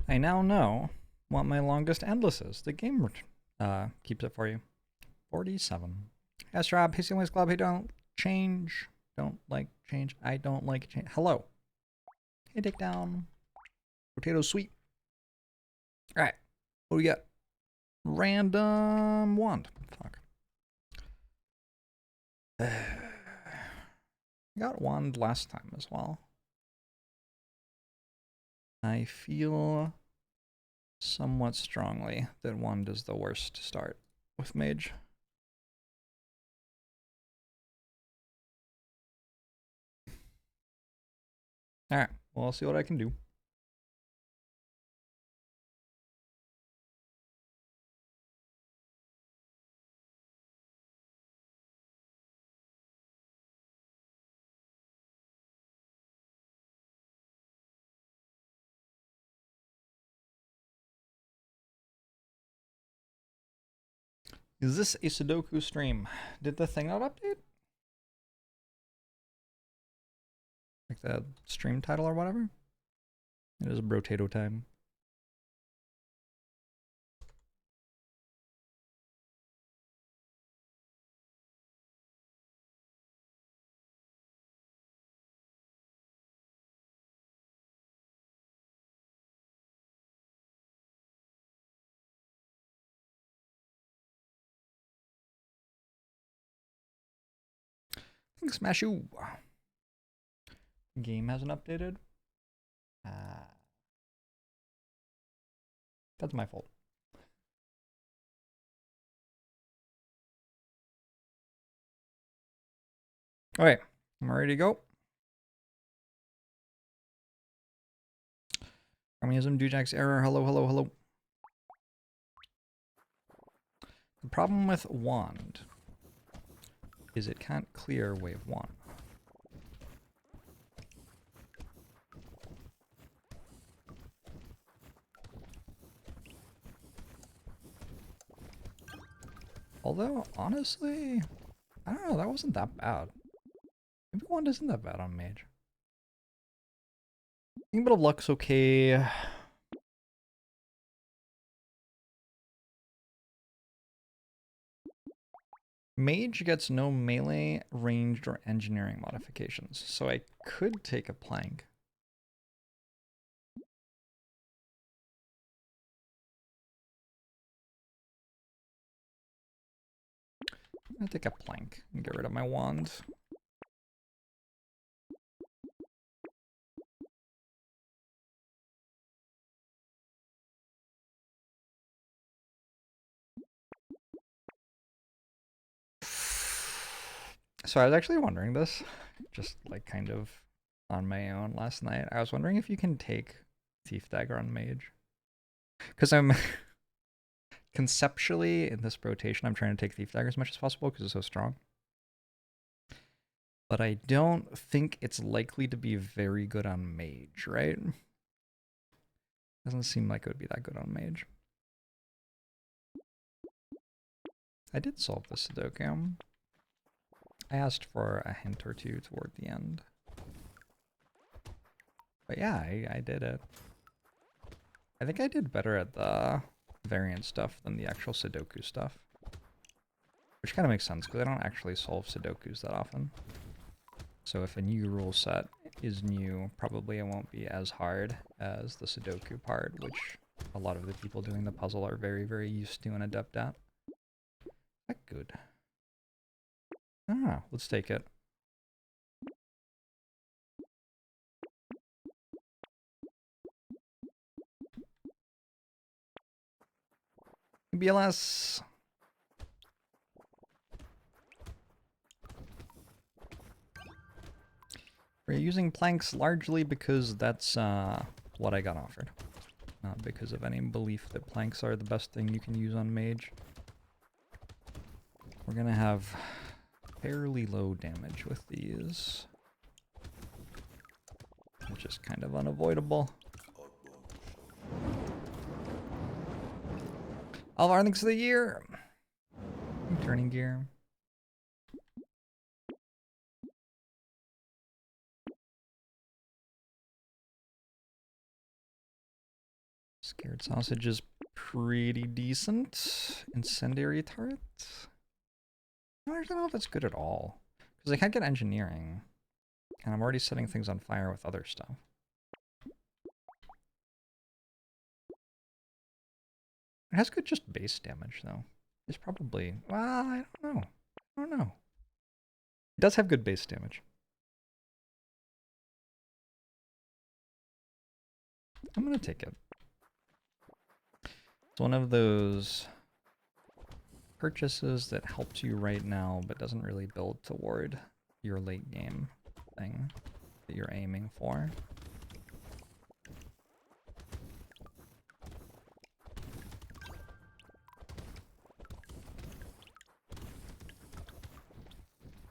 I now know what my longest endless is. The game keeps it for you. 47. Astrop, he's the only club who don't change. Don't like change. I don't like change. Hello. Hey, take down. Potato sweet. Alright. What do we got? Random wand. Fuck. I got wand last time as well. I feel somewhat strongly that wand is the worst to start with mage. Alright, well, I'll see what I can do. Is this a Sudoku stream? Did the thing not update? Like the stream title or whatever? It is Brotato time. Thanks, Mashu. Game hasn't updated. That's my fault. Alright, I'm ready to go. Communism, Dujack's error. Hello, hello, hello. The problem with wand is it can't clear wave 1. Although, honestly, I don't know, that wasn't that bad. Maybe wand isn't that bad on mage. I think a bit of luck's okay. Mage gets no melee, ranged, or engineering modifications, so I could take a plank. I'm gonna take a plank and get rid of my wand. So I was actually wondering this, just like kind of on my own last night. I was wondering if you can take Thief Dagger on Mage. Because I'm conceptually in this rotation, I'm trying to take Thief Dagger as much as possible because it's so strong. But I don't think it's likely to be very good on Mage, right? Doesn't seem like it would be that good on Mage. I did solve the Sudoku. I asked for a hint or two toward the end. But yeah, I did it. I think I did better at the variant stuff than the actual Sudoku stuff. Which kind of makes sense, because I don't actually solve Sudokus that often. So if a new rule set is new, probably it won't be as hard as the Sudoku part, which a lot of the people doing the puzzle are very, very used to and adept at. That good. Ah, let's take it. BLS. We're using planks largely because that's what I got offered. Not because of any belief that planks are the best thing you can use on mage. We're gonna have fairly low damage with these, which is kind of unavoidable. All of our links of the year. Turning gear. Carrot sausage is pretty decent. Incendiary turret? I don't know if it's good at all. Because I can't get engineering. And I'm already setting things on fire with other stuff. It has good just base damage, though. It's probably... Well, I don't know. I don't know. It does have good base damage. I'm gonna take it. It's one of those purchases that helps you right now, but doesn't really build toward your late game thing that you're aiming for.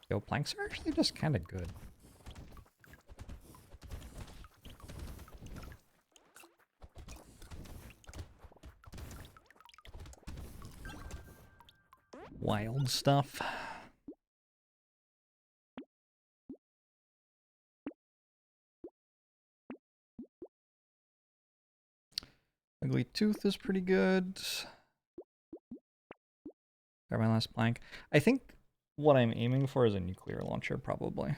Yo, planks are actually just kind of good. Wild stuff. Ugly Tooth is pretty good. Got my last plank. I think what I'm aiming for is a nuclear launcher, probably.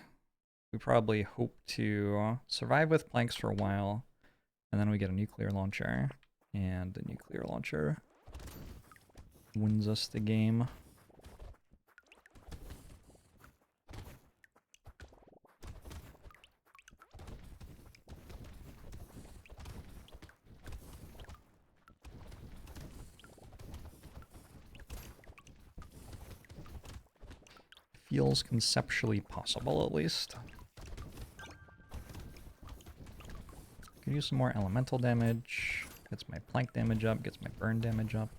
We probably hope to survive with planks for a while, and then we get a nuclear launcher, and the nuclear launcher wins us the game. Feels conceptually possible, at least. Can use some more elemental damage. Gets my plank damage up, gets my burn damage up.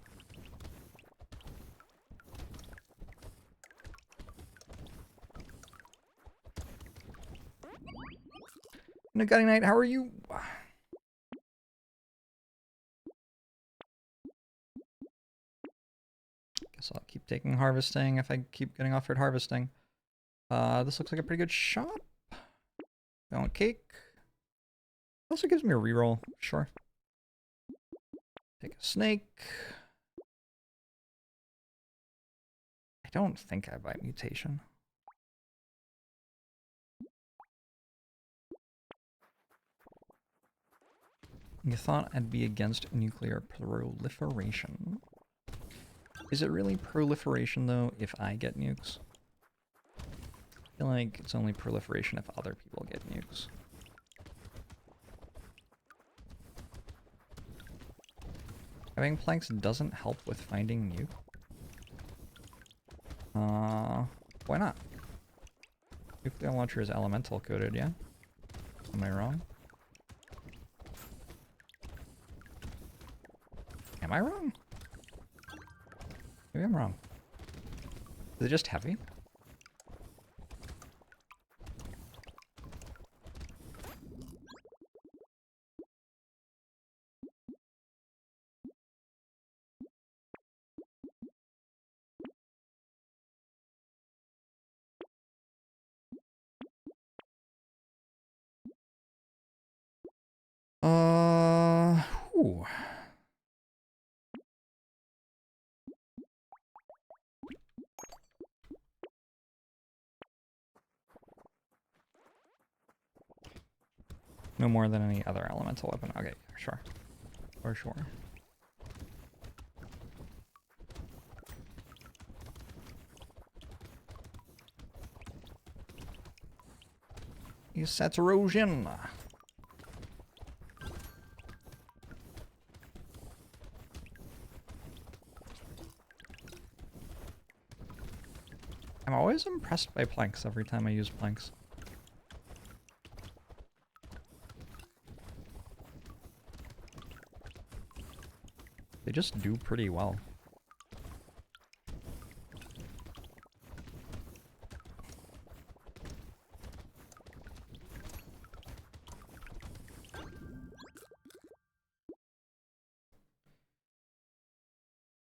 Nagati Knight, how are you? Guess I'll keep taking harvesting if I keep getting offered harvesting. This looks like a pretty good shot. Going cake. Also gives me a reroll, sure. Take a snake. I don't think I buy mutation. You thought I'd be against nuclear proliferation. Is it really proliferation, though, if I get nukes? I feel like it's only proliferation if other people get nukes. Having planks doesn't help with finding nuke. Why not? Nuclear launcher is elemental coded, yeah? Am I wrong? Am I wrong? Maybe I'm wrong. Is it just heavy? Ooh. No more than any other elemental weapon. Okay, sure. For sure. Yes, that's erosion. I'm always impressed by planks every time I use planks. They just do pretty well.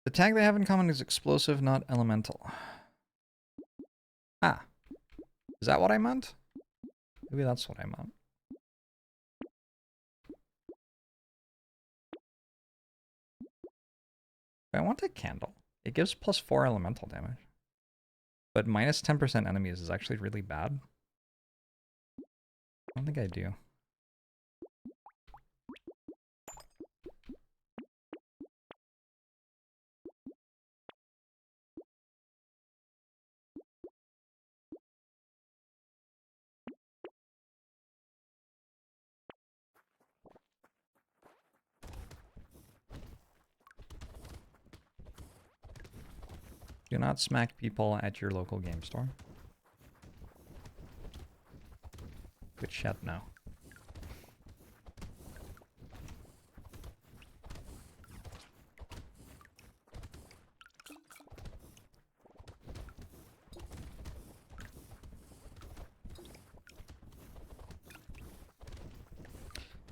The tag they have in common is explosive, not elemental. Ah. Is that what I meant? Maybe that's what I meant. I want a candle. It gives +4 elemental damage. But minus 10% enemies is actually really bad. I don't think I do. Do not smack people at your local game store. Good shit, no.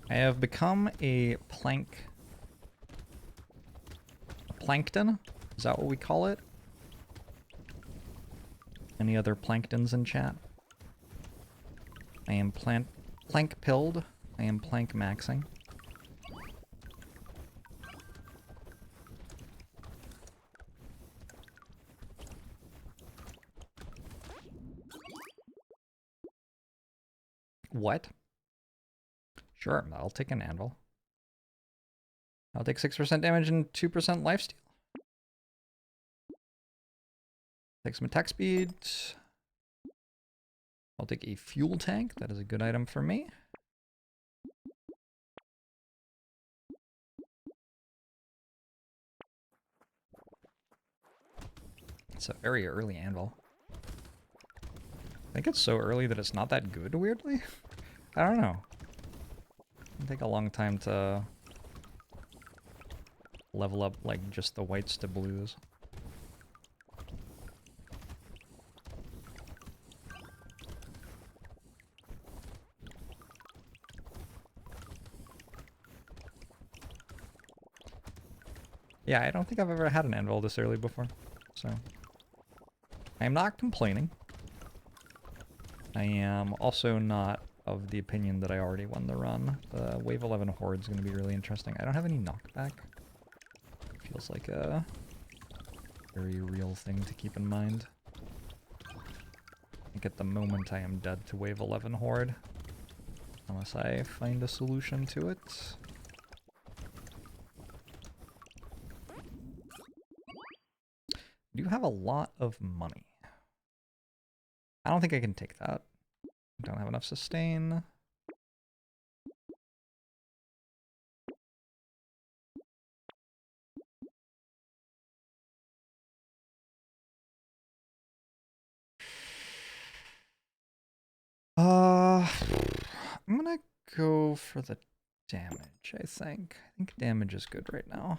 I have become a plankton? Is that what we call it? Any other planktons in chat? I am plank pilled. I am plank maxing. What? Sure, I'll take an anvil. I'll take 6% damage and 2% lifesteal. Take some attack speed. I'll take a fuel tank. That is a good item for me. It's a very early anvil. I think it's so early that it's not that good, weirdly. I don't know. It'll take a long time to level up, like, just the whites to blues. Yeah, I don't think I've ever had an anvil this early before, so I am not complaining. I am also not of the opinion that I already won the run. The Wave 11 Horde is going to be really interesting. I don't have any knockback. Feels like a very real thing to keep in mind. I think at the moment I am dead to Wave 11 Horde, unless I find a solution to it. I do have a lot of money. I don't think I can take that. I don't have enough sustain. I'm gonna go for the damage, I think. I think damage is good right now.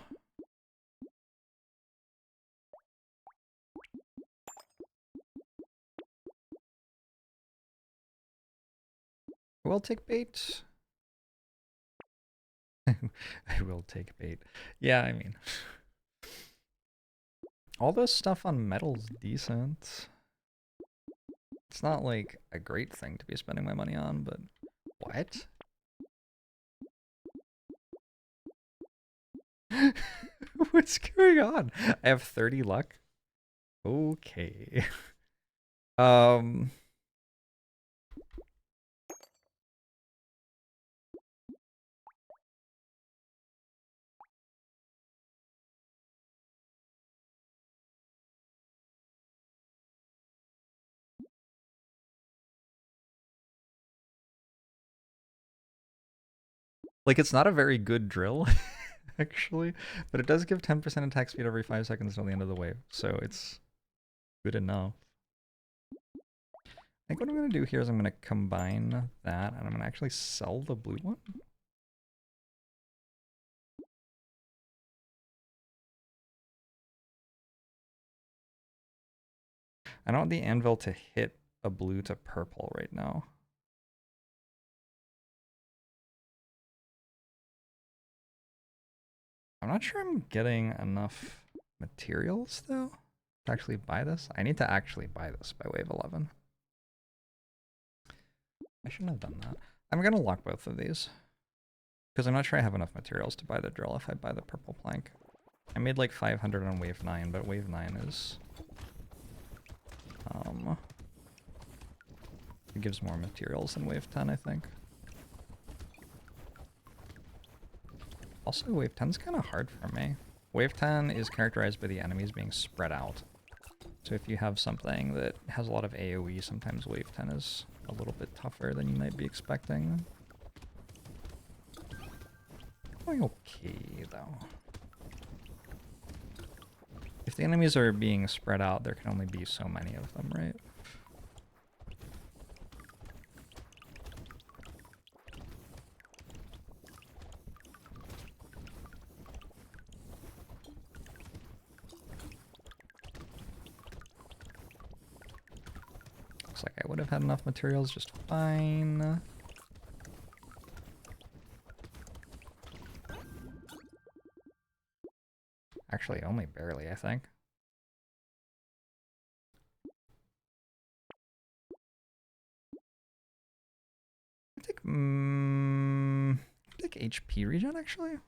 I will take bait. I will take bait. Yeah, I mean, all this stuff on metal's decent. It's not like a great thing to be spending my money on, but what? What's going on? I have 30 luck. Okay. Like, it's not a very good drill, actually, but it does give 10% attack speed every 5 seconds until the end of the wave, so it's good enough. I think what I'm going to do here is I'm going to combine that, and I'm going to actually sell the blue one. I don't want the anvil to hit a blue to purple right now. I'm not sure I'm getting enough materials, though, to actually buy this. I need to actually buy this by wave 11. I shouldn't have done that. I'm going to lock both of these, because I'm not sure I have enough materials to buy the drill if I buy the purple plank. I made like 500 on wave 9, but wave 9 is... it gives more materials than wave 10, I think. Also, wave 10's kind of hard for me. Wave 10 is characterized by the enemies being spread out. So if you have something that has a lot of AoE, sometimes wave 10 is a little bit tougher than you might be expecting. Going okay, though. If the enemies are being spread out, there can only be so many of them, right? Looks like I would have had enough materials just fine. Actually, only barely, I think. Take HP regen, actually.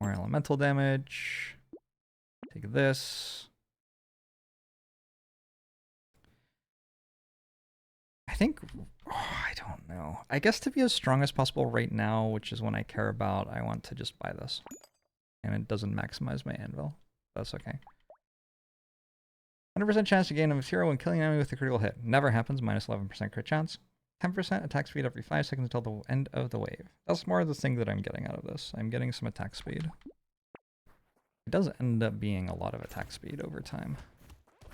More elemental damage. Take this. I think, I don't know. I guess to be as strong as possible right now, which is when I care about, I want to just buy this. And it doesn't maximize my anvil. That's okay. 100% chance to gain a material when killing an enemy with a critical hit. Never happens, minus 11% crit chance. 10% attack speed every 5 seconds until the end of the wave. That's more of the thing that I'm getting out of this. I'm getting some attack speed. It does end up being a lot of attack speed over time.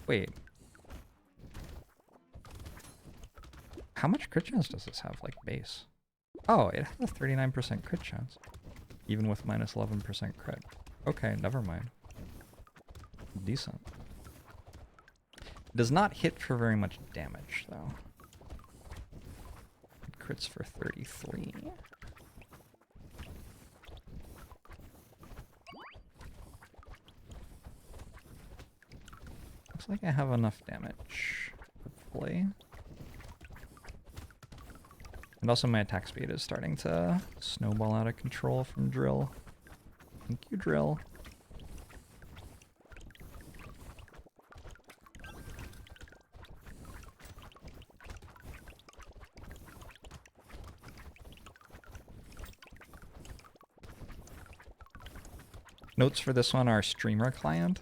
Wait. How much crit chance does this have, like, base? Oh, it has a 39% crit chance. Even with minus 11% crit. Okay, never mind. Decent. It does not hit for very much damage, though. It crits for 33. Looks like I have enough damage, hopefully. And also my attack speed is starting to snowball out of control from drill. Thank you, drill. Notes for this one are streamer client.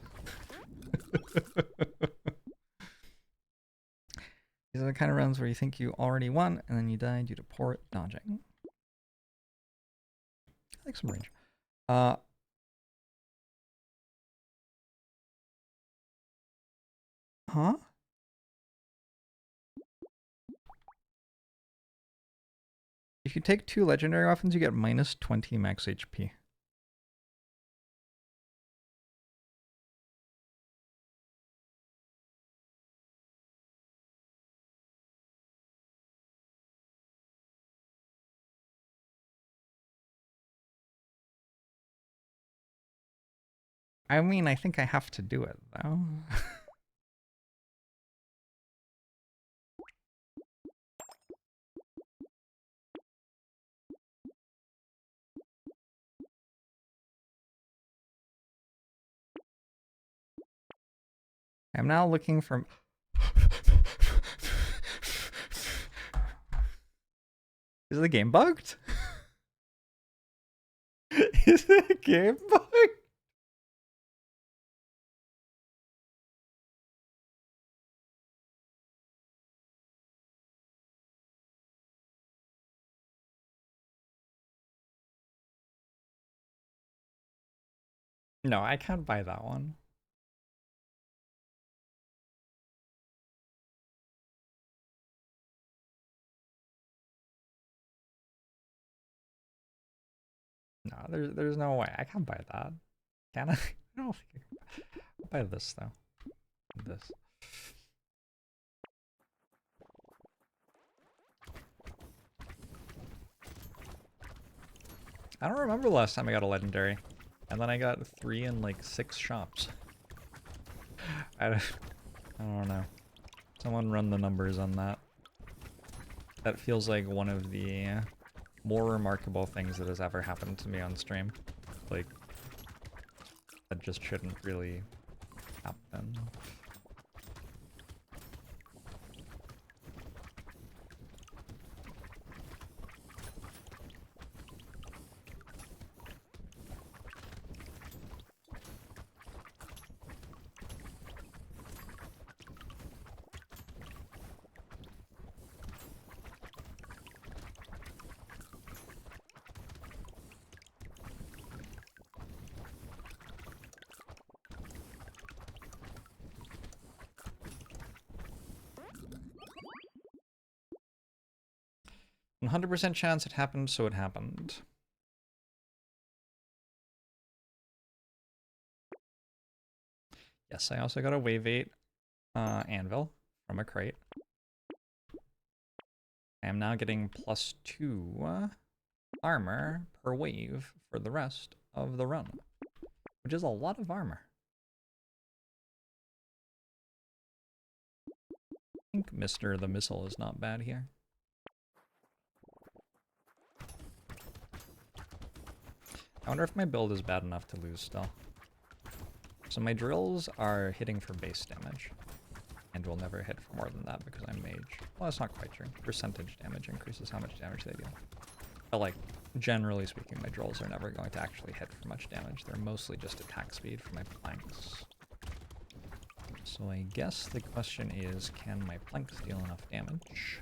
These are the kind of runs where you think you already won, and then you die due to poor dodging. I like some range. Huh? If you take 2 legendary weapons, you get minus 20 max HP. I mean, I think I have to do it, though. I'm now looking for... Is the game bugged? Is the game bugged? No, I can't buy that one. No, there's no way. I can't buy that. Can I? I don't think I'll buy this though. This. I don't remember the last time I got a legendary. And then I got 3 in like 6 shops. I don't know. Someone run the numbers on that. That feels like one of the more remarkable things that has ever happened to me on stream. Like, that just shouldn't really happen. 100% chance it happened, so it happened. Yes, I also got a wave 8 anvil from a crate. I am now getting +2 armor per wave for the rest of the run, which is a lot of armor. I think Mr. the Missile is not bad here. I wonder if my build is bad enough to lose still. So my drills are hitting for base damage, and will never hit for more than that because I'm Mage. Well, that's not quite true. Percentage damage increases how much damage they do. But like, generally speaking, my drills are never going to actually hit for much damage. They're mostly just attack speed for my planks. So I guess the question is, can my planks deal enough damage?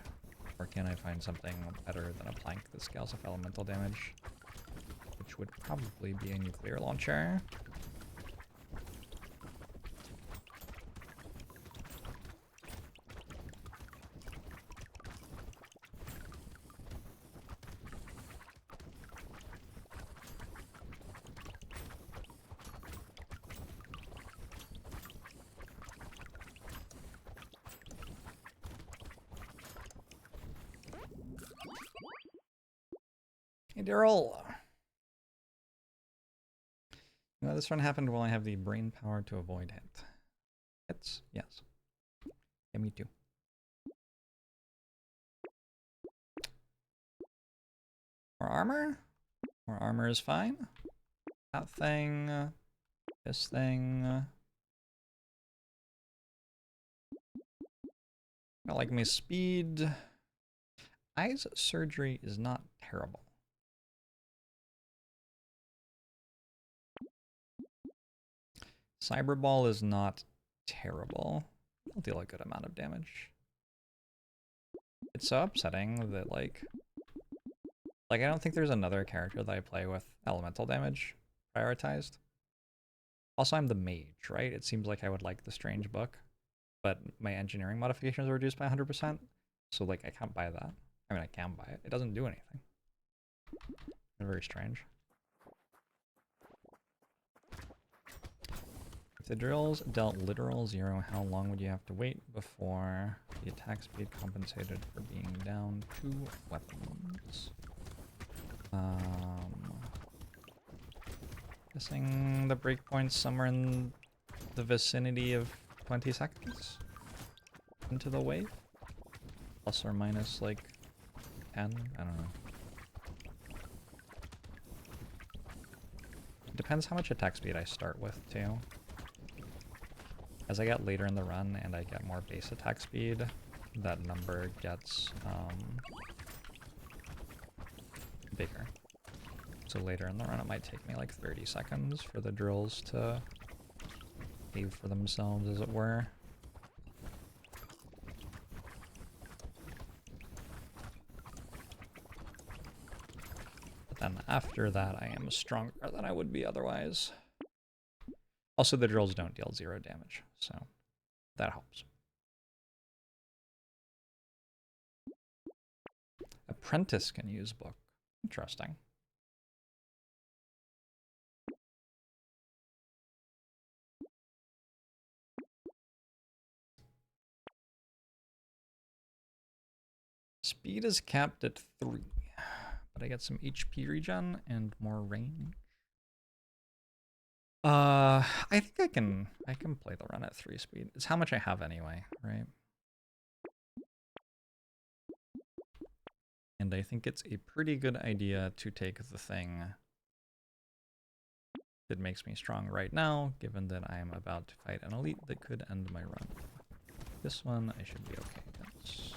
Or can I find something better than a plank that scales up elemental damage? Which would probably be a nuclear launcher. Hey, Daryl! You know, this one happened while I have the brain power to avoid hit. Hits? Yes. Yeah, me too. More armor? More armor is fine. That thing. This thing. I like my speed. Eyes surgery is not terrible. Cyberball is not terrible. It'll deal a good amount of damage. It's so upsetting that like I don't think there's another character that I play with elemental damage prioritized. Also, I'm the mage, right? It seems like I would like the strange book, but my engineering modifications are reduced by 100%, so like I can't buy that. I mean, I can buy it. It doesn't do anything. It's very strange. If the drills dealt literal 0, how long would you have to wait before the attack speed compensated for being down 2 weapons? Guessing the breakpoint's somewhere in the vicinity of 20 seconds into the wave? Plus or minus like 10? I don't know. It depends how much attack speed I start with too. As I get later in the run and I get more base attack speed, that number gets bigger. So later in the run it might take me like 30 seconds for the drills to pay for themselves, as it were. But then after that I am stronger than I would be otherwise. Also, the drills don't deal 0 damage, so that helps. Apprentice can use book. Interesting. Speed is capped at 3, but I get some HP regen and more range. I think I can play the run at 3 speed. It's how much I have anyway, right? And I think it's a pretty good idea to take the thing that makes me strong right now, given that I am about to fight an elite that could end my run. This one I should be okay against.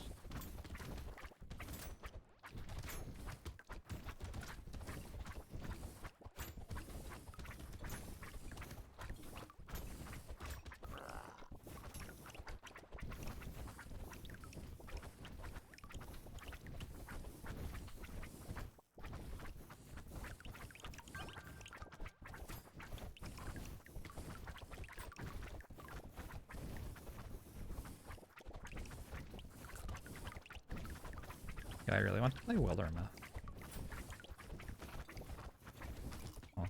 Yeah, I really want to play Wildermyth. Oh.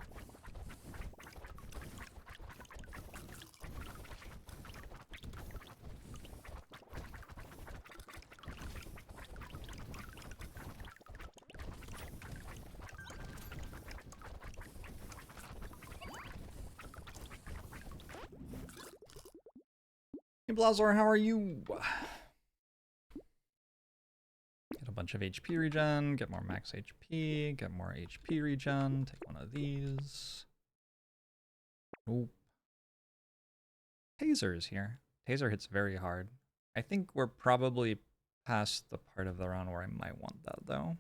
Hey Blazor, how are you? Get a bunch of HP regen, get more max HP, get more HP regen, take one of these. Oop. Taser is here. Taser hits very hard. I think we're probably past the part of the round where I might want that though.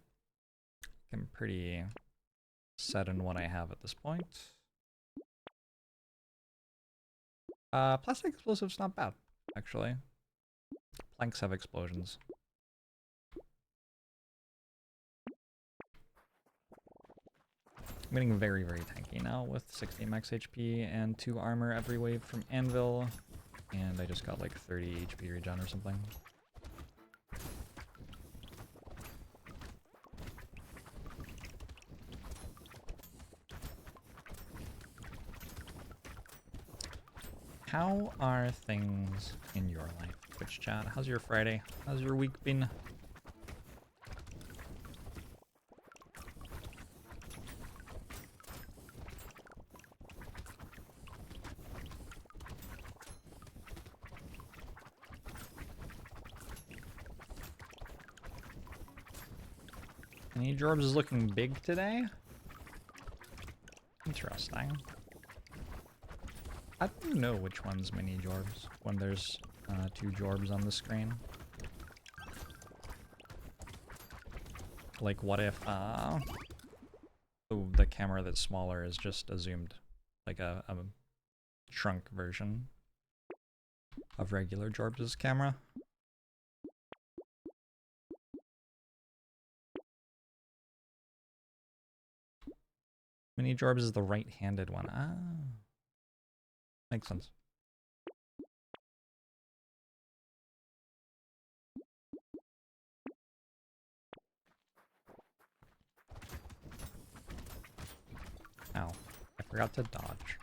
I'm pretty set in what I have at this point. Plastic explosives not bad, actually. Planks have explosions. I'm getting very, very tanky now with 60 max HP and 2 armor every wave from Anvil. And I just got like 30 HP regen or something. How are things in your life, Twitch chat? How's your Friday? How's your week been? ManyJorbs is looking big today? Interesting. I don't know which one's ManyJorbs when there's 2 Jorbs on the screen. Like, what if the camera that's smaller is just a zoomed, like a shrunk version of regular Jorbs' camera? ManyJorbs is the right-handed one. Ah. Makes sense. Ow. I forgot to dodge.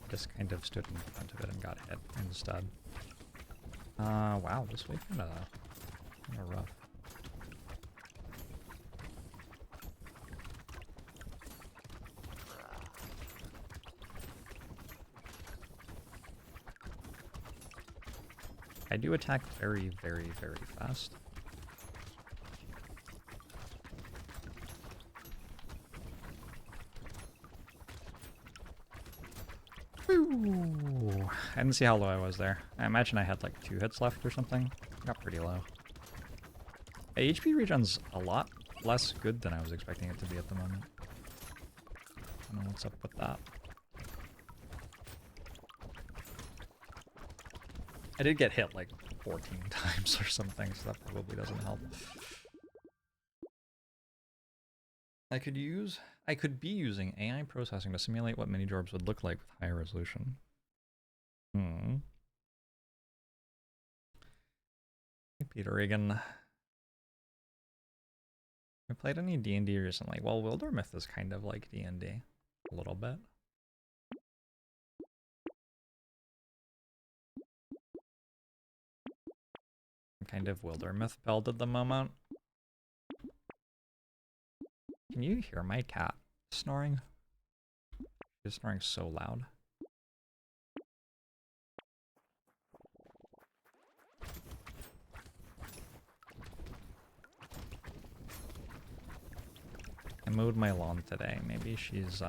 Just kind of stood in front of it and got hit instead. Wow, this way kinda rough. I do attack very, very, very fast. Ooh, I didn't see how low I was there. I imagine I had like 2 hits left or something. Got pretty low. HP regen's a lot less good than I was expecting it to be at the moment. I don't know what's up with that. I did get hit like 14 times or something, so that probably doesn't help. I could be using AI processing to simulate what ManyJorbs would look like with higher resolution. Hey Peter Regan. Have you played any D&D recently? Well, Wildermyth is kind of like D&D. A little bit. I'm kind of Wildermyth build at the moment. Can you hear my cat snoring? She's snoring so loud. mowed my lawn today. Maybe she's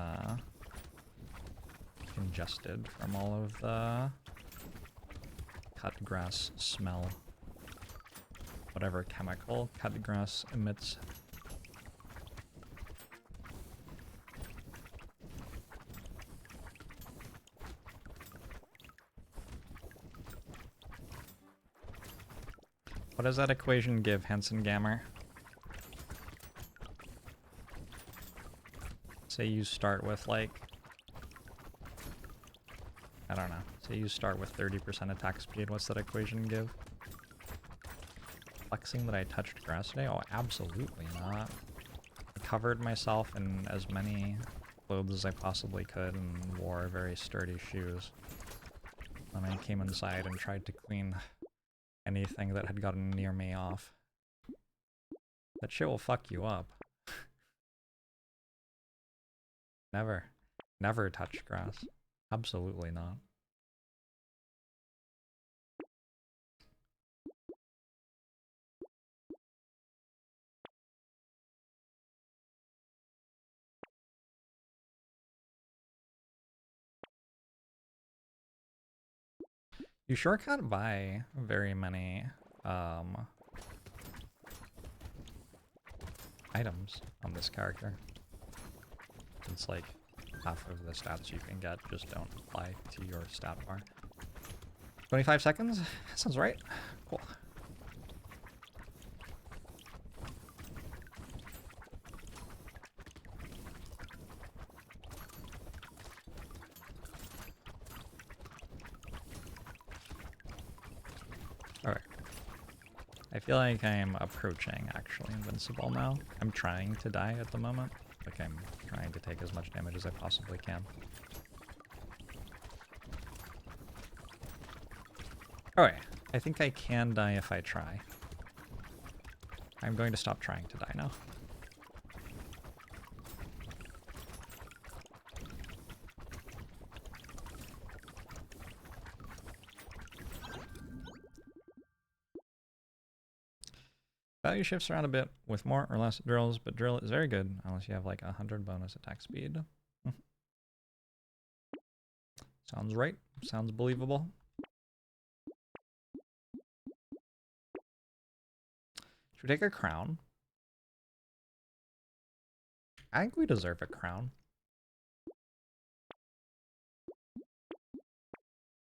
congested from all of the cut grass smell. Whatever chemical cut grass emits. What does that equation give, Henson Gammer? Say you start with like, I don't know. Say you start with 30% attack speed. What's that equation give? Flexing that I touched grass today? Oh, absolutely not. I covered myself in as many clothes as I possibly could and wore very sturdy shoes. Then I came inside and tried to clean anything that had gotten near me off. That shit will fuck you up. Never touch grass. Absolutely not. You sure can't buy very many items on this character. It's like half of the stats you can get just don't apply to your stat bar. 25 seconds? Sounds right. Cool. Alright. I feel like I'm approaching actually invincible now. I'm trying to die at the moment. Like I'm trying to take as much damage as I possibly can. Alright, I think I can die if I try. I'm going to stop trying to die now. Value shifts around a bit with more or less drills, but drill is very good unless you have like 100 bonus attack speed. Sounds right. Sounds believable. Should we take a crown? I think we deserve a crown.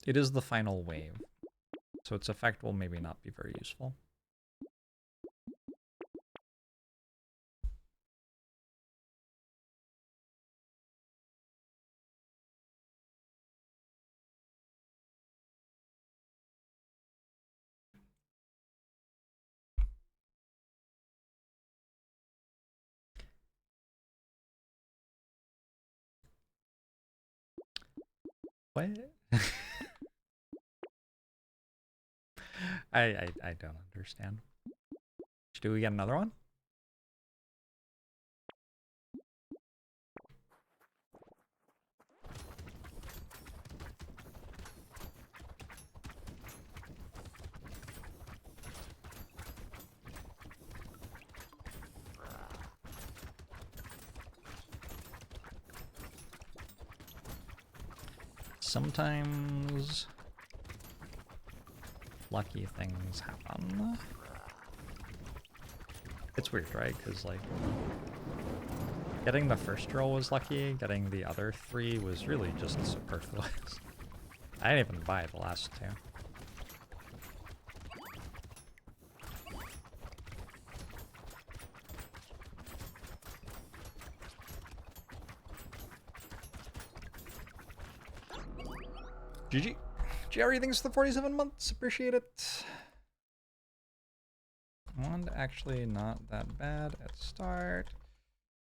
It is the final wave, so its effect will maybe not be very useful. What? I don't understand. Do we get another one? Sometimes lucky things happen. It's weird, right? Because like getting the first drill was lucky, getting the other 3 was really just superfluous. I didn't even buy the last 2. GG. Jerry, thanks for the 47 months. Appreciate it. And actually not that bad at start.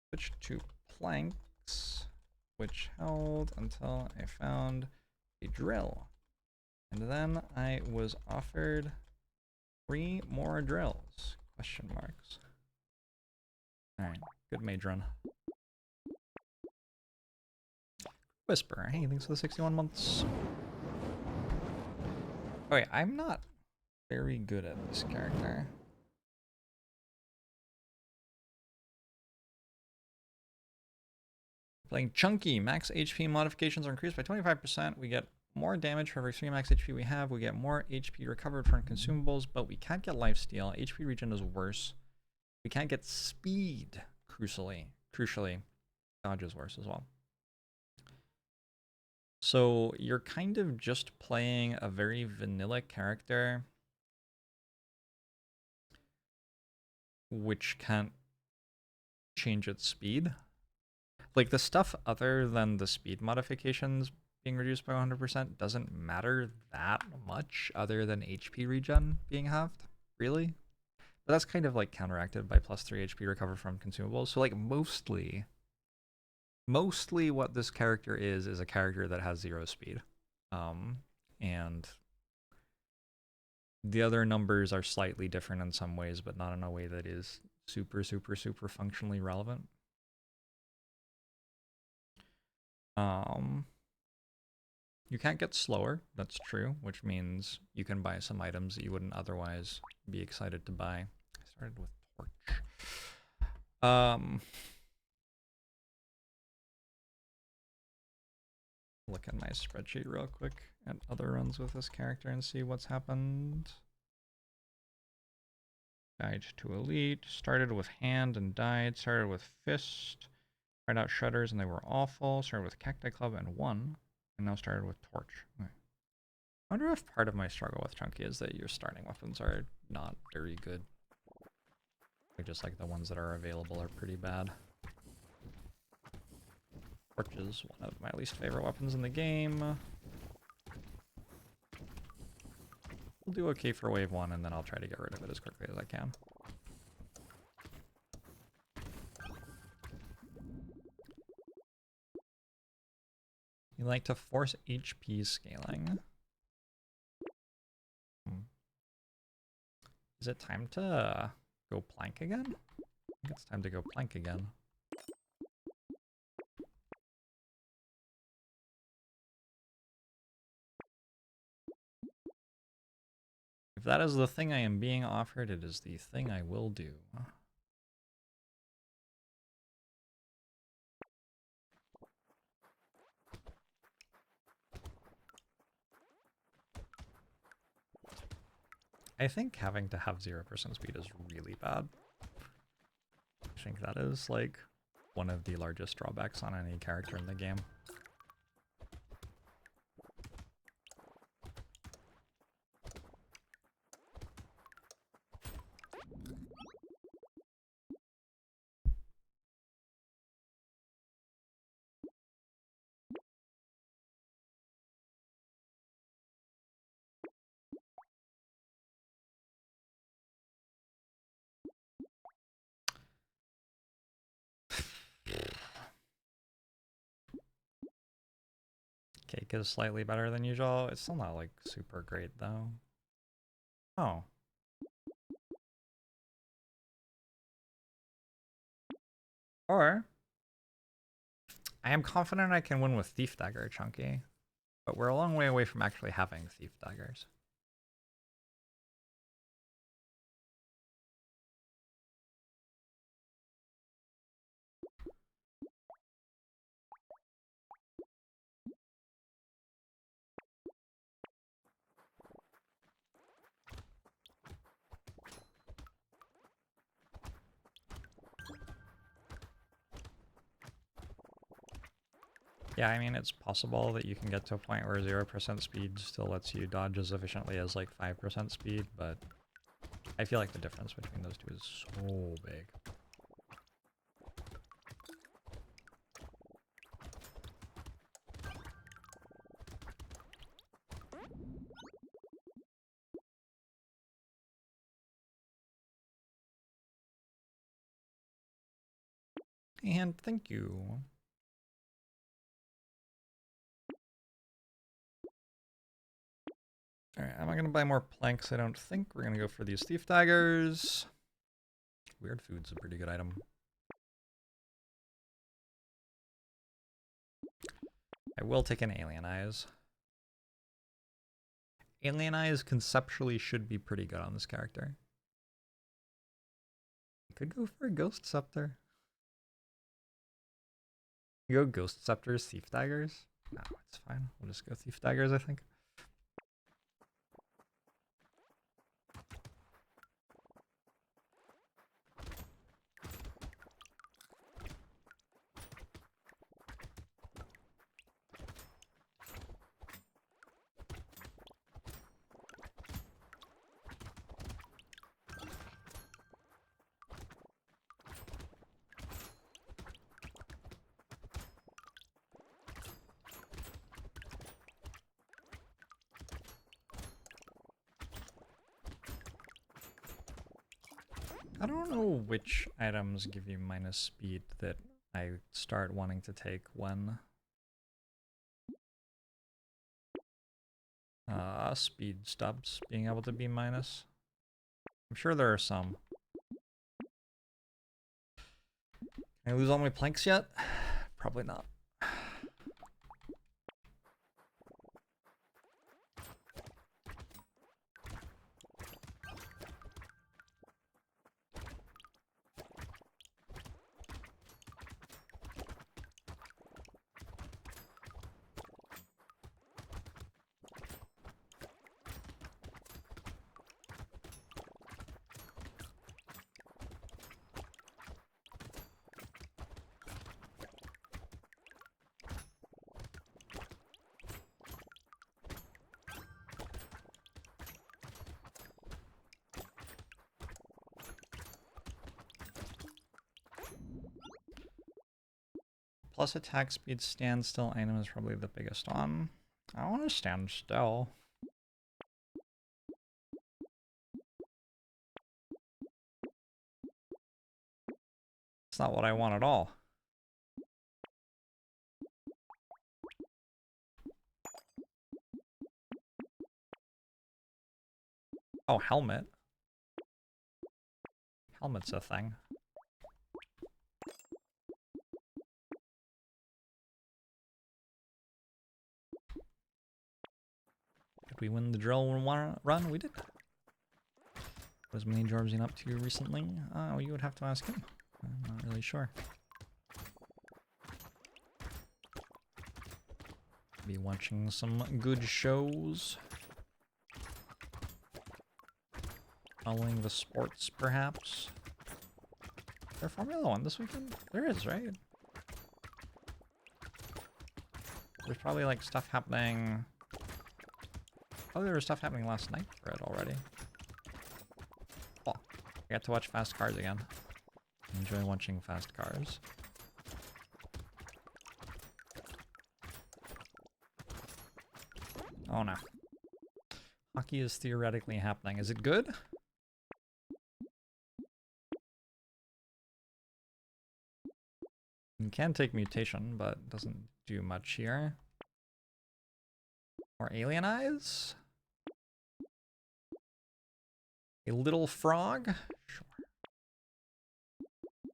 Switch to planks, which held until I found a drill. And then I was offered 3 more drills? Question marks. Alright, good mage run. Whisper, hey, thanks for the 61 months. Oh wait, I'm not very good at this character. Playing Chunky, max HP modifications are increased by 25%. We get more damage for every 3 max HP we have. We get more HP recovered from consumables, but we can't get lifesteal. HP regen is worse. We can't get speed, crucially. Dodge is worse as well. So you're kind of just playing a very vanilla character which can't change its speed. Like, the stuff other than the speed modifications being reduced by 100% doesn't matter that much other than HP regen being halved, really. But that's kind of like counteracted by plus 3 HP recovered from consumables. So like mostly what this character is a character that has 0 speed. And the other numbers are slightly different in some ways, but not in a way that is super functionally relevant. You can't get slower, that's true, which means you can buy some items that you wouldn't otherwise be excited to buy. I started with Torch. Look at my spreadsheet real quick at other runs with this character and see what's happened. Guide to Elite, started with Hand and died, started with Fist, tried out Shudders and they were awful, started with Cacti Club and won, and now started with Torch. Okay. I wonder if part of my struggle with Chunky is that your starting weapons are not very good. Just like the ones that are available are pretty bad. Torch is one of my least favorite weapons in the game. We'll do okay for wave 1 and then I'll try to get rid of it as quickly as I can. You like to force HP scaling. Is it time to go plank again? I think it's time to go plank again. If that is the thing I am being offered, it is the thing I will do. I think having to have 0% speed is really bad. I think that is like one of the largest drawbacks on any character in the game. Cake is slightly better than usual. It's still not like super great though. Oh. Or I am confident I can win with Thief Dagger Chunky, but we're a long way away from actually having Thief Daggers. Yeah, I mean, it's possible that you can get to a point where 0% speed still lets you dodge as efficiently as like 5% speed, but I feel like the difference between those two is so big. And thank you. Alright, am I going to buy more planks? I don't think. We're going to go for these Thief Daggers. Weird Food's a pretty good item. I will take an Alien Eyes. Alien Eyes conceptually should be pretty good on this character. I could go for a Ghost Scepter. You go Ghost Scepters, Thief Daggers? No, it's fine. We'll just go Thief Daggers, I think. I don't know which items give you minus speed that I start wanting to take when speed stops being able to be minus. I'm sure there are some. Can I lose all my planks yet? Probably not. Plus attack speed, standstill item is probably the biggest one. I want to stand still. It's not what I want at all. Oh, helmet. Helmet's a thing. Did we win the drill run? We did. What is ManyJorbs up to recently? Oh, you would have to ask him. I'm not really sure. Be watching some good shows. Following the sports, perhaps. Is there Formula 1 this weekend? There is, right? There's probably like stuff happening. Oh, there was stuff happening last night for it already. Oh, I got to watch fast cars again. Enjoy watching fast cars. Oh no. Hockey is theoretically happening. Is it good? You can take mutation, but it doesn't do much here. Or alien eyes? A little frog? Sure.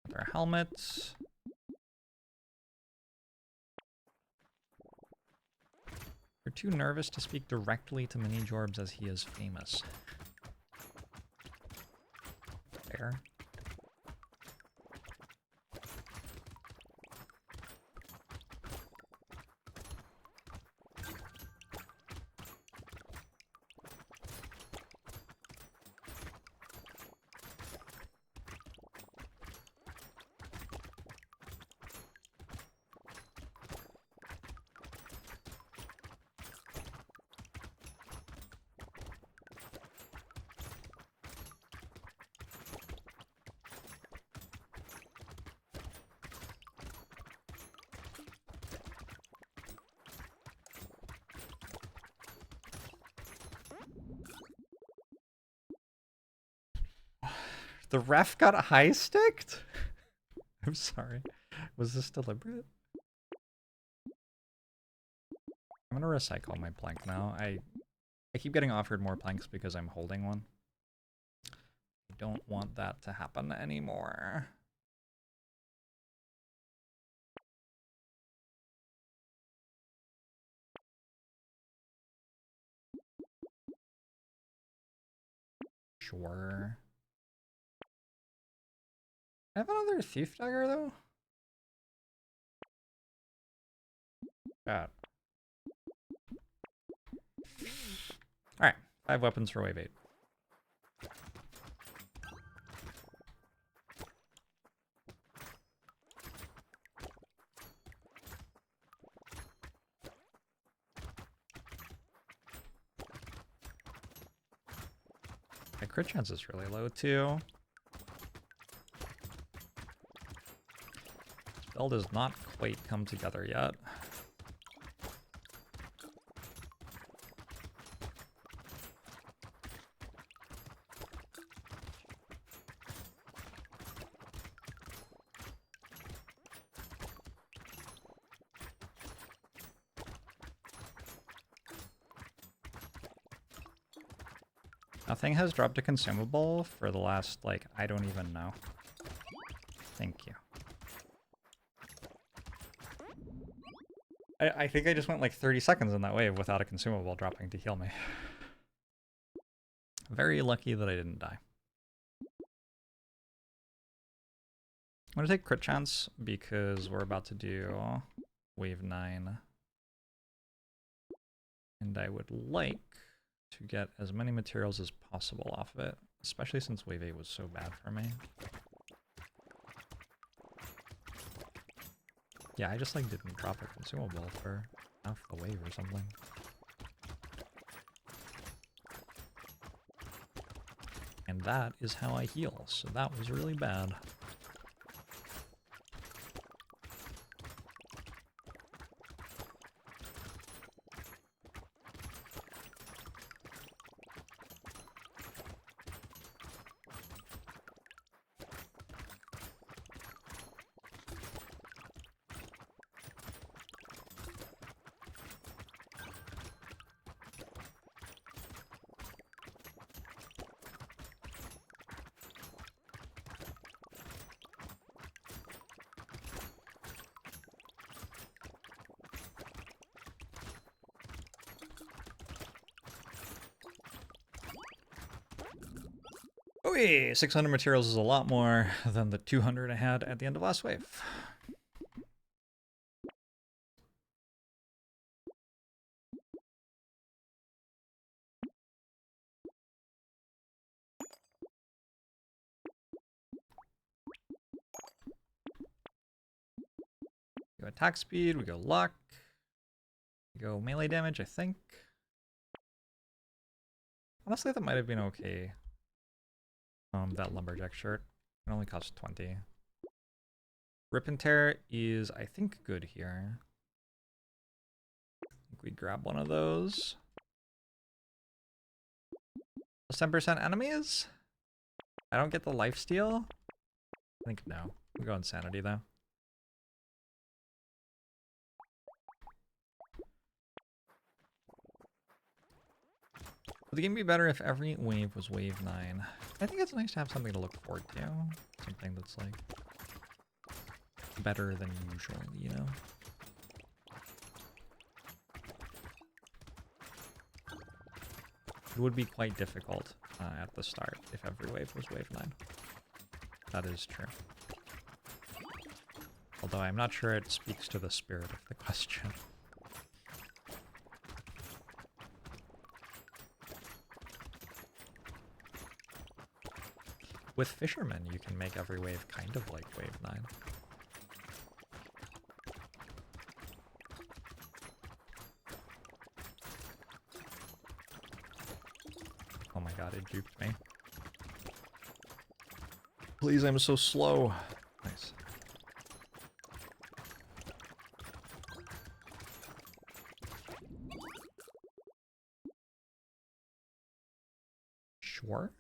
Their helmets. You're too nervous to speak directly to ManyJorbs as he is famous. Fair. The ref got high sticked? I'm sorry. Was this deliberate? I'm gonna recycle my plank now. I keep getting offered more planks because I'm holding one. I don't want that to happen anymore. Sure. I have another thief dagger though? God. Alright, 5 weapons for wave 8. My crit chance is really low too. This build does not quite come together yet. Nothing has dropped a consumable for the last, like, I don't even know. Thank you. I think I just went like 30 seconds in that wave without a consumable dropping to heal me. Very lucky that I didn't die. I'm going to take crit chance because we're about to do wave 9. And I would like to get as many materials as possible off of it, especially since wave 8 was so bad for me. Yeah, I just like didn't drop a consumable for half the wave or something. And that is how I heal, so that was really bad. Oh yeah, 600 materials is a lot more than the 200 I had at the end of last wave. We go attack speed, we go luck, we go melee damage, I think. Honestly, that might have been okay. That lumberjack shirt. It only costs 20. Rip and tear is, I think, good here. I think we'd grab one of those. Plus 10% enemies? I don't get the lifesteal? I think no. We go insanity though. Would the game be better if every wave was wave 9? I think it's nice to have something to look forward to. Something that's like better than usual, you know? It would be quite difficult at the start if every wave was wave 9. That is true. Although I'm not sure it speaks to the spirit of the question. With fishermen, you can make every wave kind of like wave 9. Oh my god, it duped me. Please, I'm so slow. Nice. Sure.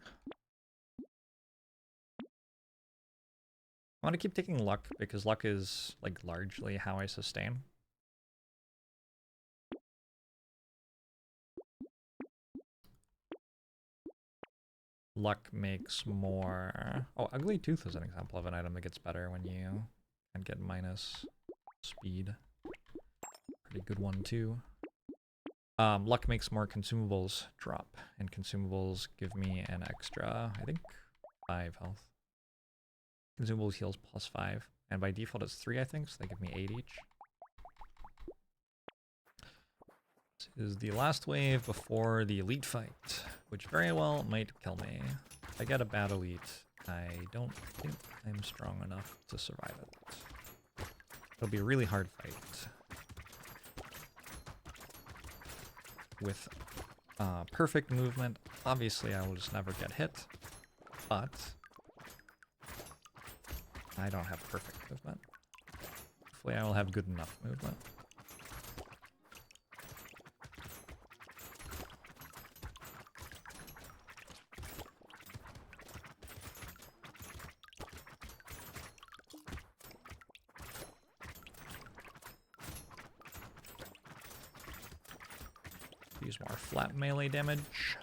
I want to keep taking luck because luck is like largely how I sustain. Luck makes more... Oh, Ugly Tooth is an example of an item that gets better when you can get minus speed. Pretty good one too. Luck makes more consumables drop, and consumables give me an extra, I think, 5 health. Consumables heals plus 5, and by default it's 3, I think, so they give me 8 each. is the last wave before the elite fight, which very well might kill me. If I get a bad elite, I don't think I'm strong enough to survive it. It'll be a really hard fight. With perfect movement, obviously I will just never get hit, but I don't have perfect movement. Hopefully I will have good enough movement. Use more flat melee damage.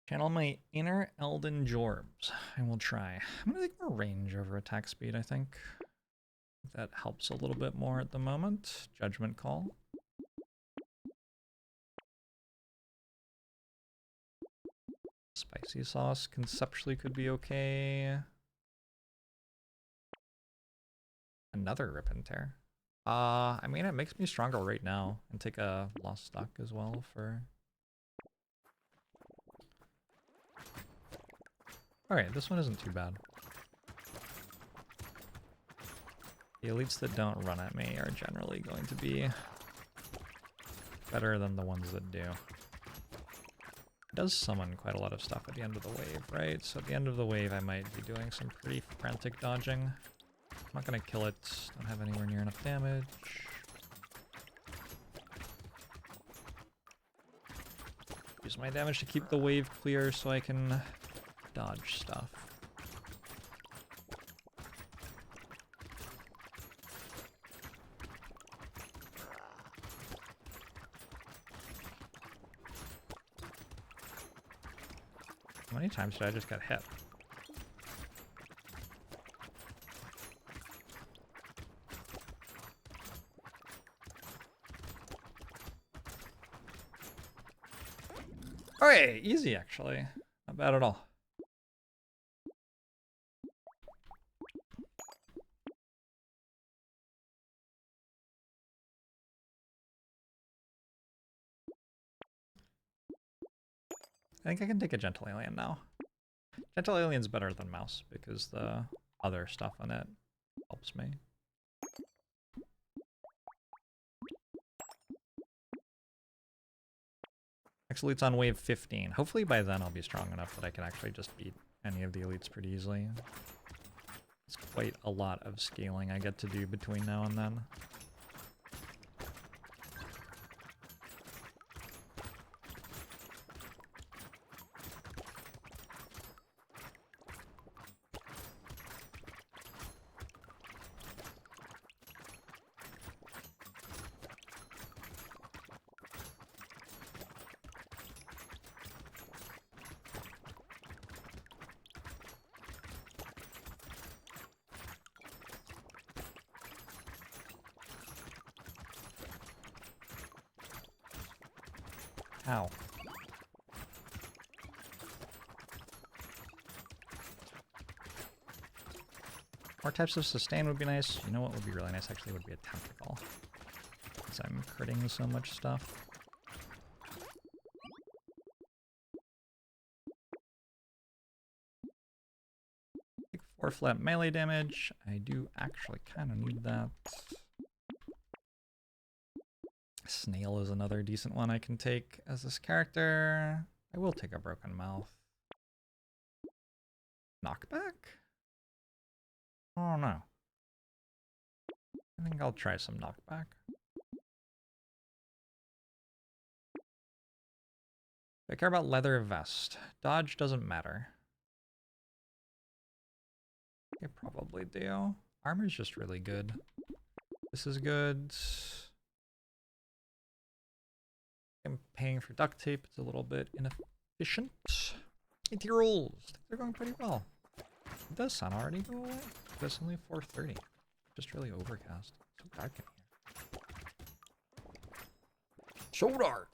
Channel my inner Elden Jorbs. I will try. I'm gonna take more range over attack speed, I think. That helps a little bit more at the moment. Judgment call. Spicy sauce conceptually could be okay. Another rip and tear. I mean, it makes me stronger right now. And take a lost stock as well for... Alright, this one isn't too bad. The elites that don't run at me are generally going to be better than the ones that do. It does summon quite a lot of stuff at the end of the wave, right? So at the end of the wave I might be doing some pretty frantic dodging. I'm not gonna kill it, don't have anywhere near enough damage. Use my damage to keep the wave clear so I can dodge stuff. How many times did I just get hit? Okay, easy actually. Not bad at all. I think I can take a Gentle Alien now. Gentle Alien's better than Mouse because the other stuff on it helps me. Next elite's on wave 15. Hopefully by then I'll be strong enough that I can actually just beat any of the elites pretty easily. It's quite a lot of scaling I get to do between now and then. Ow. More types of sustain would be nice. You know what would be really nice actually would be a tentacle. Because I'm critting so much stuff. Take 4 flat melee damage. I do actually kind of need that. Snail is another decent one I can take as this character. I will take a broken mouth. Knockback? I don't know. I think I'll try some knockback. I care about leather vest. Dodge doesn't matter. I probably do. Armor's just really good. This is good. I'm paying for duct tape. It's a little bit inefficient. 80 rolls. They're going pretty well. Did the sun already go away? It's only 4:30. Just really overcast. It's so dark in here. So dark.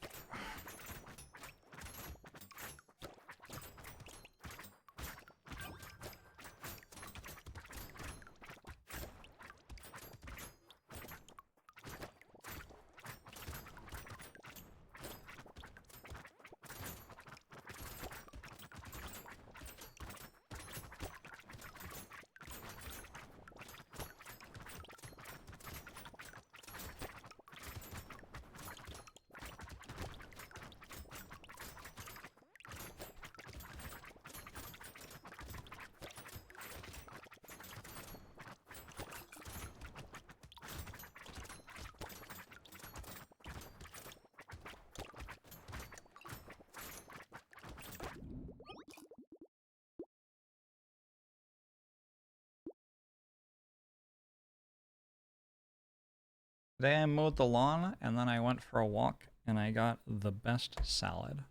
Today I mowed the lawn and then I went for a walk and I got the best salad.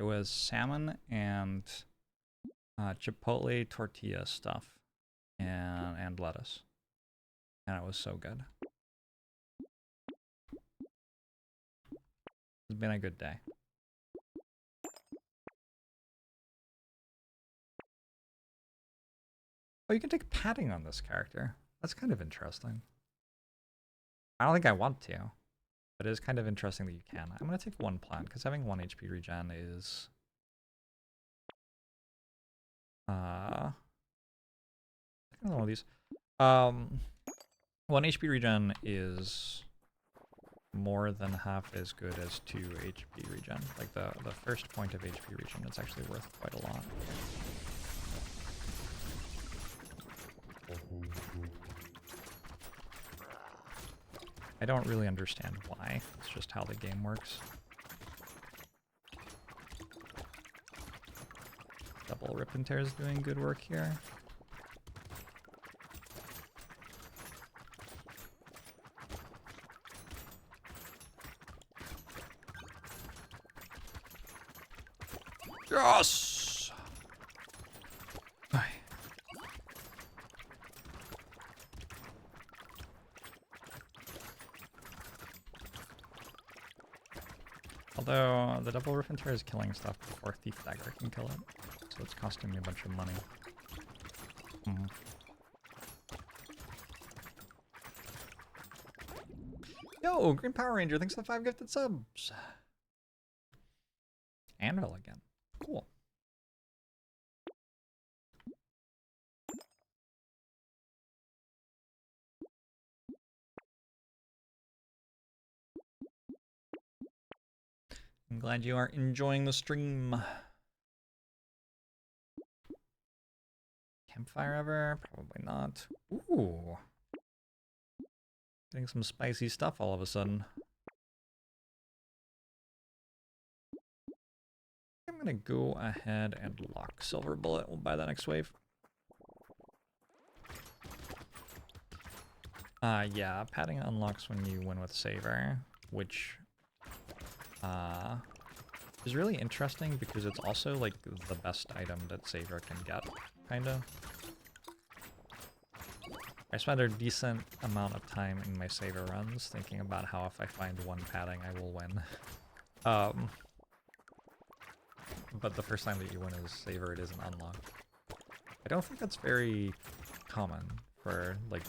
It was salmon and chipotle tortilla stuff and lettuce. And it was so good. It's been a good day. Oh, you can take padding on this character. That's kind of interesting. I don't think I want to, but it is kind of interesting that you can. I'm going to take one plant, because having 1 HP regen is... one of these. 1 HP regen is more than half as good as 2 HP regen. Like the first point of HP regen, it's actually worth quite a lot. I don't really understand why. It's just how the game works. Double Rip and Tear is doing good work here. Yes! Although the double Rip and Tear is killing stuff before Thief Dagger can kill it, so it's costing me a bunch of money. Yo, Green Power Ranger, thanks for the 5 gifted subs. Anvil again. Cool. I'm glad you are enjoying the stream. Campfire ever? Probably not. Ooh. Getting some spicy stuff all of a sudden. I'm gonna go ahead and lock Silver Bullet. We'll buy that next wave. Yeah, padding unlocks when you win with Saver, which is really interesting because it's also like the best item that Saver can get, kinda. I spend a decent amount of time in my Saver runs thinking about how if I find 1 padding I will win. But the first time that you win as Saver, it isn't unlocked. I don't think that's very common for like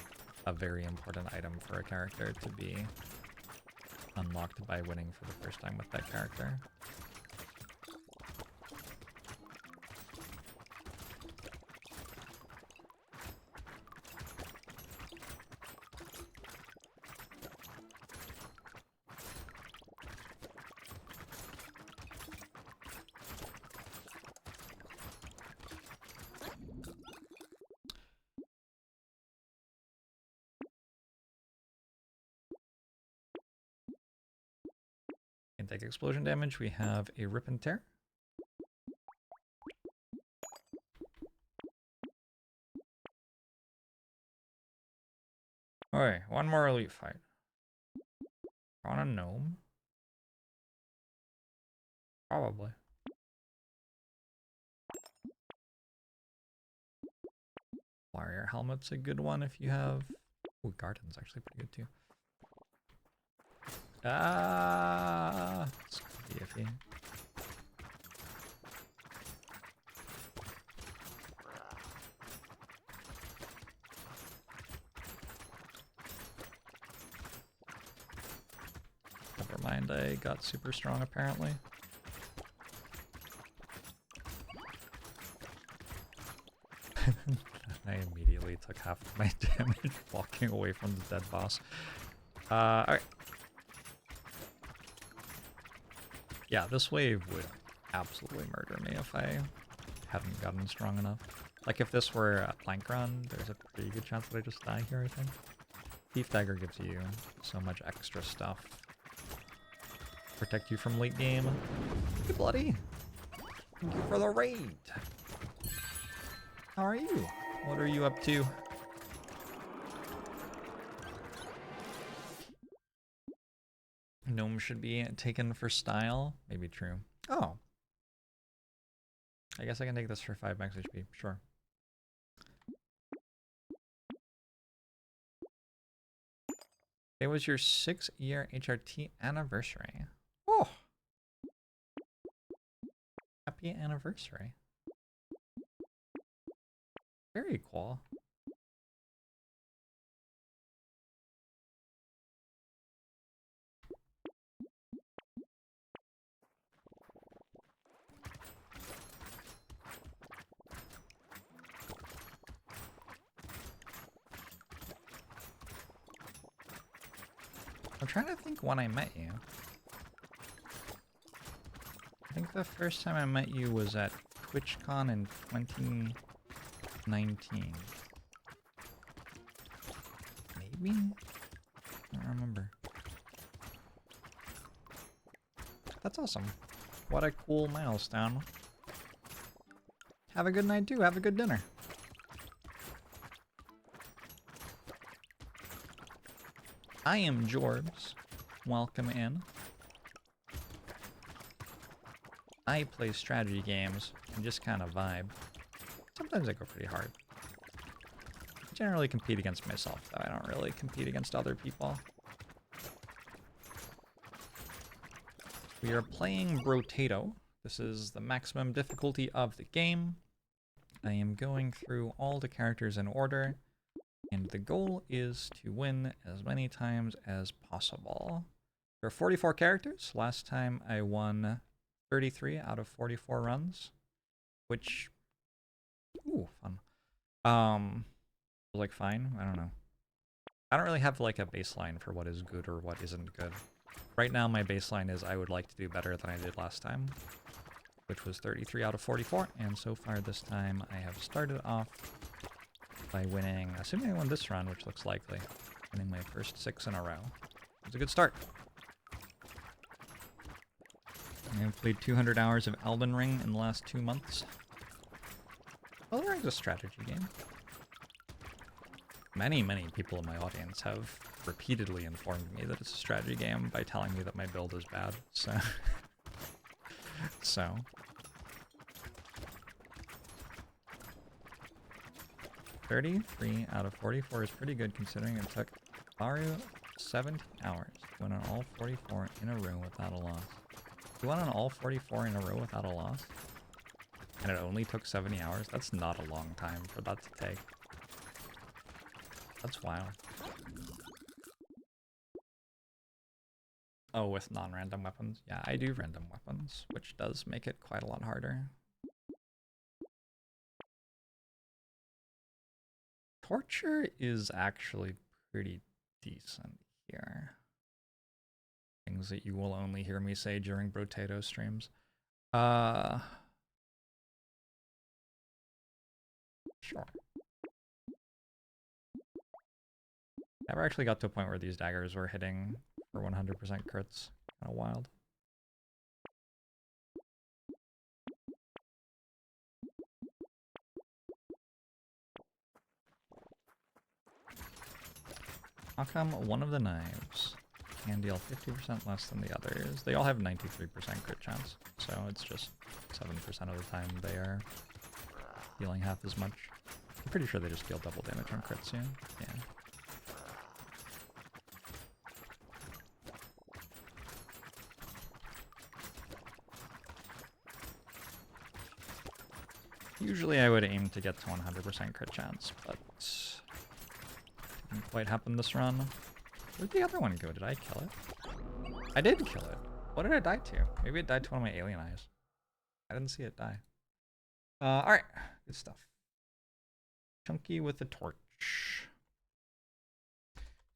a very important item for a character to be unlocked by winning for the first time with that character. Can take explosion damage. We have a Rip and Tear. Alright, 1 more elite fight. On a gnome? Probably. Warrior Helmet's a good one if you have... Ooh, Garden's actually pretty good too. It's iffy. Never mind, I got super strong apparently. I immediately took half of my damage walking away from the dead boss. Alright. Yeah, this wave would absolutely murder me if I hadn't gotten strong enough. Like if this were a plank run, there's a pretty good chance that I just die here, I think. Thief Dagger gives you so much extra stuff. Protect you from late game. Hey, Bloody! Thank you for the raid! How are you? What are you up to? Gnome should be taken for style. Maybe true. Oh. I guess I can take this for 5 max HP. Sure. It was your 6-year HRT anniversary. Oh. Happy anniversary. Very cool. I'm trying to think when I met you. I think the first time I met you was at TwitchCon in 2019. Maybe? I don't remember. That's awesome. What a cool milestone. Have a good night too. Have a good dinner. I am Jorbs. Welcome in. I play strategy games and just kind of vibe. Sometimes I go pretty hard. I generally compete against myself, though. I don't really compete against other people. We are playing Brotato. This is the maximum difficulty of the game. I am going through all the characters in order, and the goal is to win as many times as possible. There are 44 characters. Last time I won 33 out of 44 runs, which, ooh, fun. Was like fine. I don't know. I don't really have like a baseline for what is good or what isn't good. Right now, my baseline is I would like to do better than I did last time, which was 33 out of 44. And so far this time, I have started off by winning, assuming I won this run, which looks likely, winning my first 6 in a row. It's a good start. I've played 200 hours of Elden Ring in the last 2 months. Elden Ring is a strategy game. Many people in my audience have repeatedly informed me that it's a strategy game by telling me that my build is bad, so... 33 out of 44 is pretty good considering it took Mario 17 hours to win on all 44 in a row without a loss. You won on all 44 in a row without a loss? And it only took 70 hours? That's not a long time for that to take. That's wild. Oh, with non-random weapons? Yeah, I do random weapons, which does make it quite a lot harder. Torture is actually pretty decent here. Things that you will only hear me say during Brotato streams. Sure. Never actually got to a point where these daggers were hitting for 100% crits. Kind of wild. How come one of the knives can deal 50% less than the others? They all have 93% crit chance, so it's just 7% of the time they are dealing half as much. I'm pretty sure they just deal double damage on crits, yeah. Usually I would aim to get to 100% crit chance, but didn't quite happen this run. Where'd the other one go? Did I kill it? I did kill it. What did it die to? Maybe it died to one of my alien eyes. I didn't see it die. Alright. Good stuff. Chunky with the torch.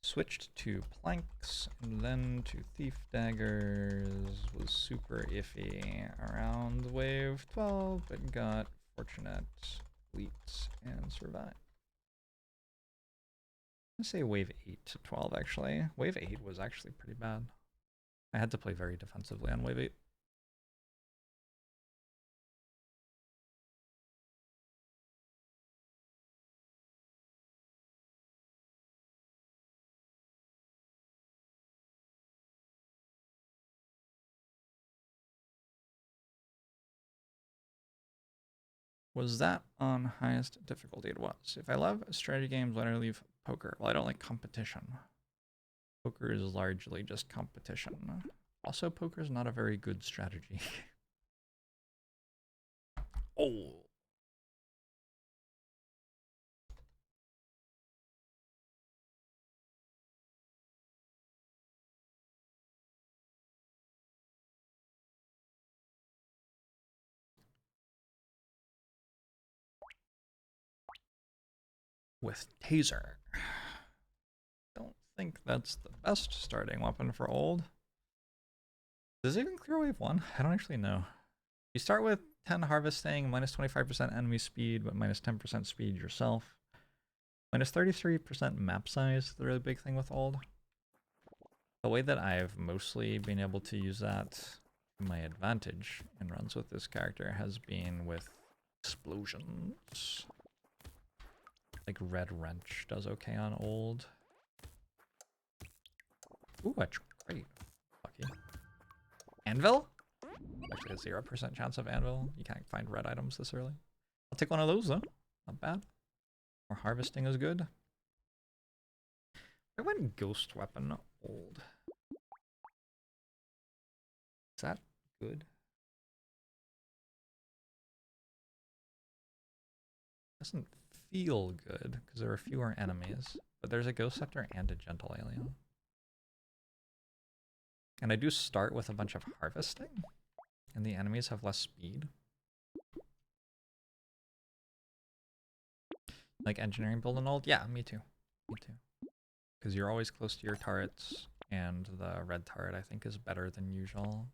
Switched to planks, and then to thief daggers. Was super iffy around wave 12, but got fortunate, elite, and survived. I'm gonna say wave 8 to 12, actually. Wave 8 was actually pretty bad. I had to play very defensively on wave 8. Was that on highest difficulty? It was. If I love strategy games, why do I leave poker? Well, I don't like competition. Poker is largely just competition. Also, poker is not a very good strategy. Oh. With taser. Don't think that's the best starting weapon for old. Does it even clear wave 1? I don't actually know. You start with 10 harvesting, minus 25% enemy speed, but minus 10% speed yourself. Minus 33% map size, the really big thing with old. The way that I've mostly been able to use that to my advantage in runs with this character has been with explosions. Like Red Wrench does okay on old. Ooh, that's great. Lucky. Anvil? Actually, a 0% chance of anvil. You can't find red items this early. I'll take one of those though. Not bad. More harvesting is good. I went ghost weapon old. Is that good? Doesn't feel good because there are fewer enemies, but there's a ghost scepter and a gentle alien. And I do start with a bunch of harvesting, and the enemies have less speed. Like engineering build and old? Yeah, me too. Me too. Because you're always close to your turrets, and the red turret I think is better than usual.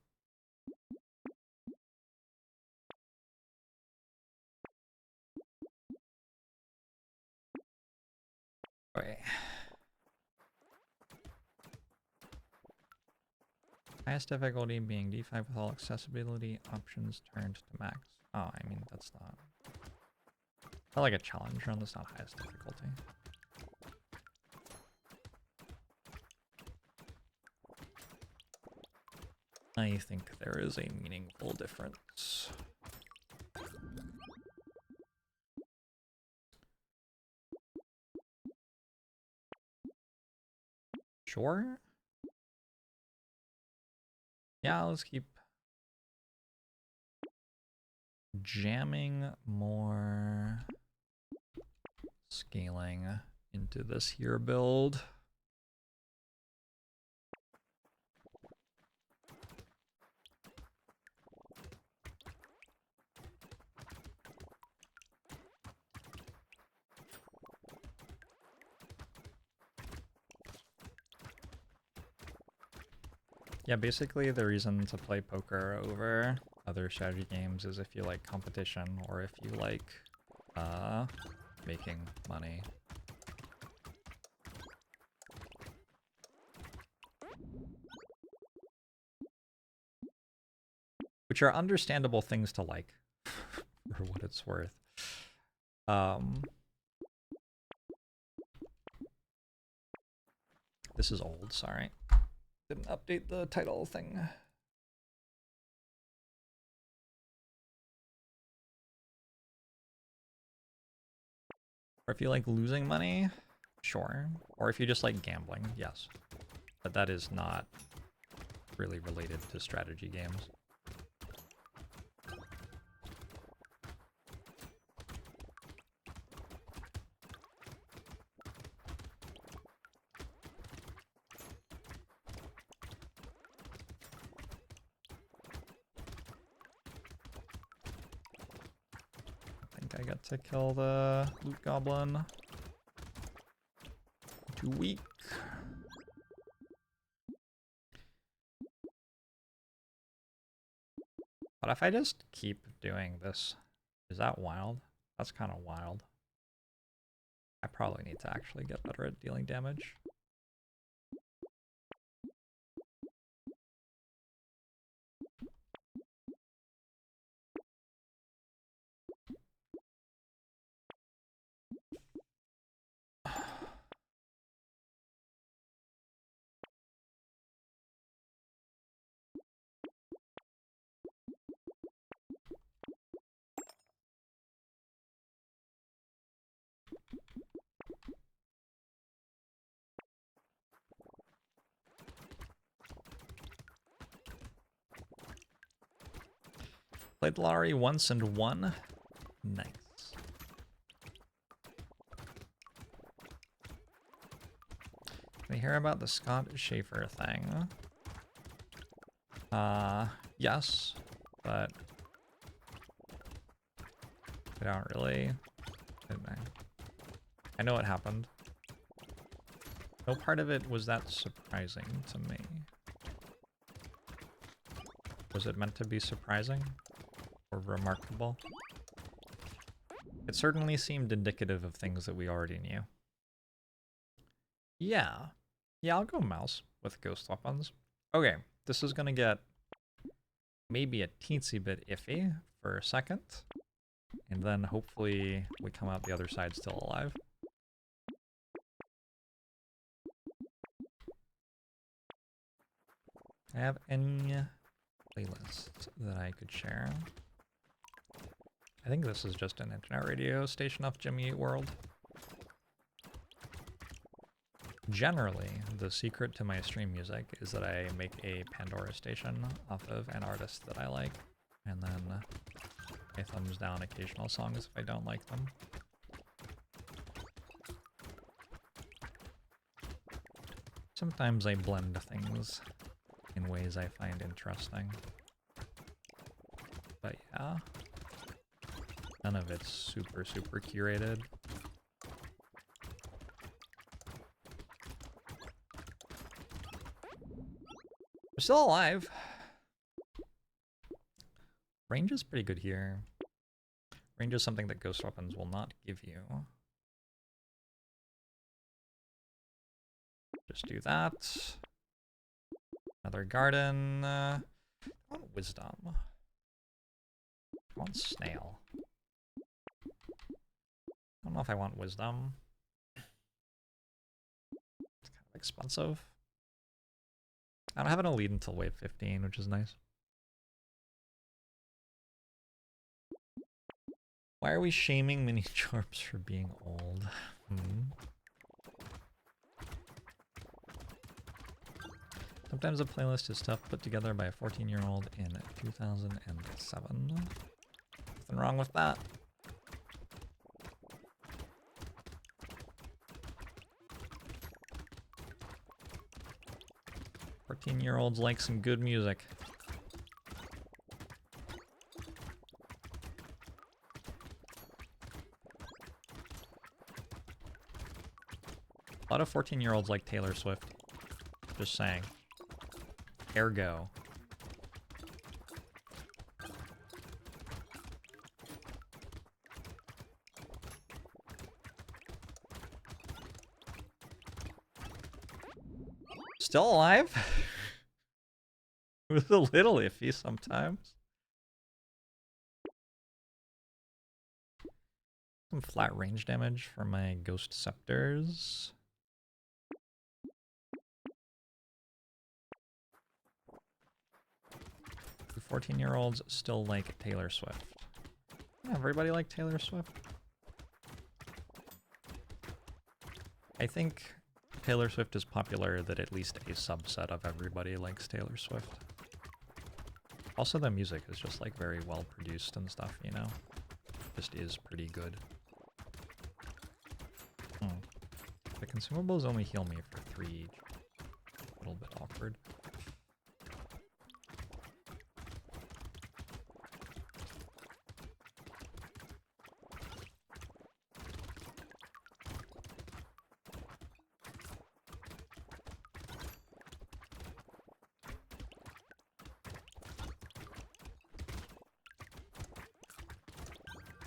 Okay. Highest difficulty being D5 with all accessibility options turned to max. Oh, I mean, that's not like a challenge run, that's not highest difficulty. I think there is a meaningful difference. Sure. Yeah, let's keep jamming more scaling into this here build. Yeah, basically the reason to play poker over other strategy games is if you like competition or if you like making money. Which are understandable things to like, for what it's worth. This is old, sorry. Didn't update the title thing. Or if you like losing money, sure. Or if you just like gambling, yes. But that is not really related to strategy games. I got to kill the loot goblin. Too weak. But if I just keep doing this, is that wild? That's kind of wild. I probably need to actually get better at dealing damage. Played the lottery once and won. Nice. Can we hear about the Scott Schaefer thing? Yes, but I don't really. I know what happened. No part of it was that surprising to me. Was it meant to be surprising or remarkable? It certainly seemed indicative of things that we already knew. Yeah. Yeah, I'll go mouse with ghost weapons. Okay, this is gonna get maybe a teensy bit iffy for a second. And then hopefully we come out the other side still alive. I have any playlists that I could share. I think this is just an internet radio station off Jimmy Eat World. Generally, the secret to my stream music is that I make a Pandora station off of an artist that I like, and then I thumbs down occasional songs if I don't like them. Sometimes I blend things in ways I find interesting. But yeah, none of it's super curated. We're still alive. Range is pretty good here. Range is something that ghost weapons will not give you. Just do that. Another garden. I want wisdom. I want snail. I don't know if I want wisdom. It's kind of expensive. I don't have an elite until wave 15, which is nice. Why are we shaming ManyJorbs for being old? Sometimes a playlist is tough put together by a 14-year-old in 2007. Nothing wrong with that. Teen-year-olds like some good music. A lot of 14-year-olds like Taylor Swift. Just saying. Ergo. Still alive? It was a little iffy sometimes. Some flat range damage for my ghost scepters. 14-year-olds still like Taylor Swift. Yeah, everybody like Taylor Swift. I think Taylor Swift is popular that at least a subset of everybody likes Taylor Swift. Also, the music is just like very well produced and stuff, you know? Just is pretty good. The consumables only heal me for 3 each. A little bit awkward.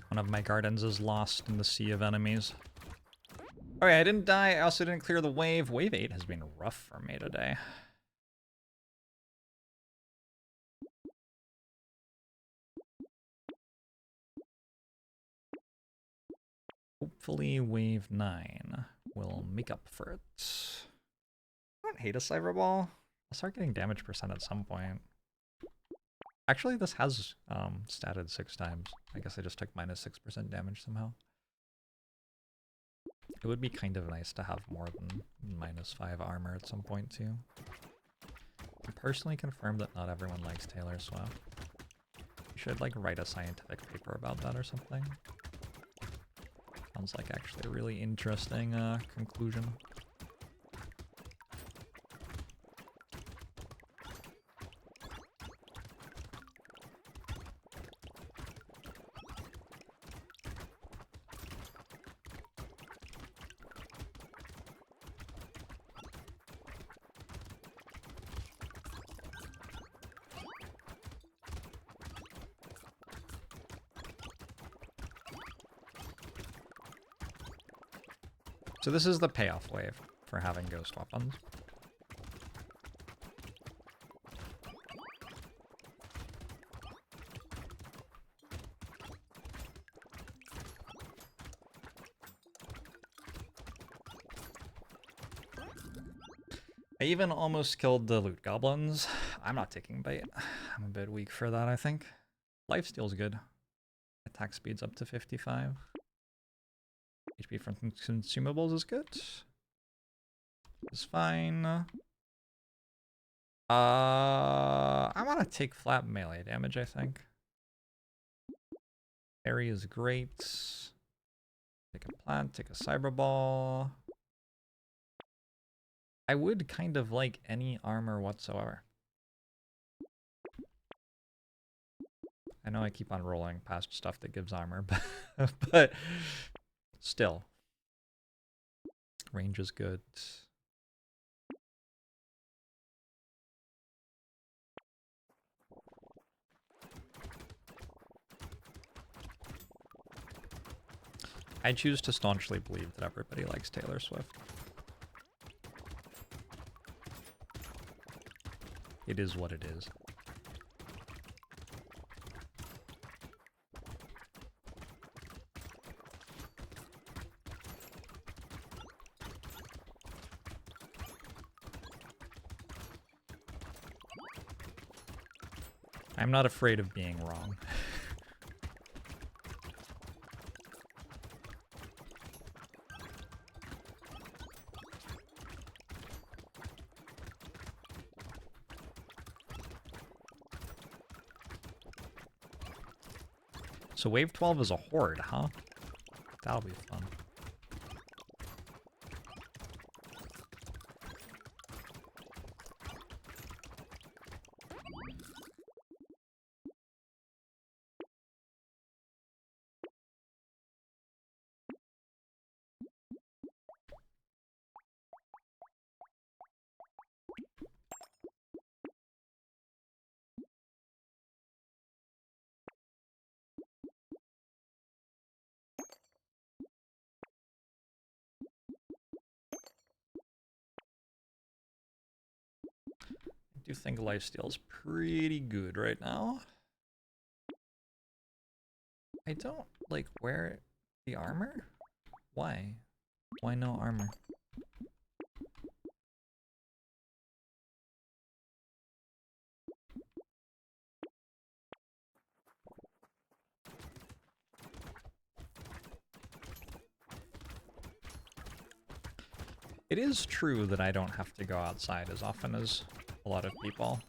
One of my gardens is lost in the sea of enemies. Okay, I didn't die. I also didn't clear the wave. Wave 8 has been rough for me today. Hopefully wave 9 will make up for it. I don't hate a Cyberball. I'll start getting damage percent at some point. Actually, this has statted 6 times. I guess I just took minus 6% damage somehow. It would be kind of nice to have more than minus 5 armor at some point too. I personally confirmed that not everyone likes Taylor Swift. You should like write a scientific paper about that or something. Sounds like actually a really interesting conclusion. So this is the payoff wave for having ghost weapons. I even almost killed the loot goblins. I'm not taking bait. I'm a bit weak for that, I think. Lifesteal's good. Attack speed's up to 55. HP from consumables is good. It's fine. I'm gonna take flat melee damage, I think. Parry is great. Take a plant, take a cyber ball. I would kind of like any armor whatsoever. I know I keep on rolling past stuff that gives armor, but still. Range is good. I choose to staunchly believe that everybody likes Taylor Swift. It is what it is. I'm not afraid of being wrong. So wave 12 is a horde, huh? That'll be fun. I do think lifesteal's pretty good right now. I don't like wear the armor? Why? Why no armor? It is true that I don't have to go outside as often as a lot of people.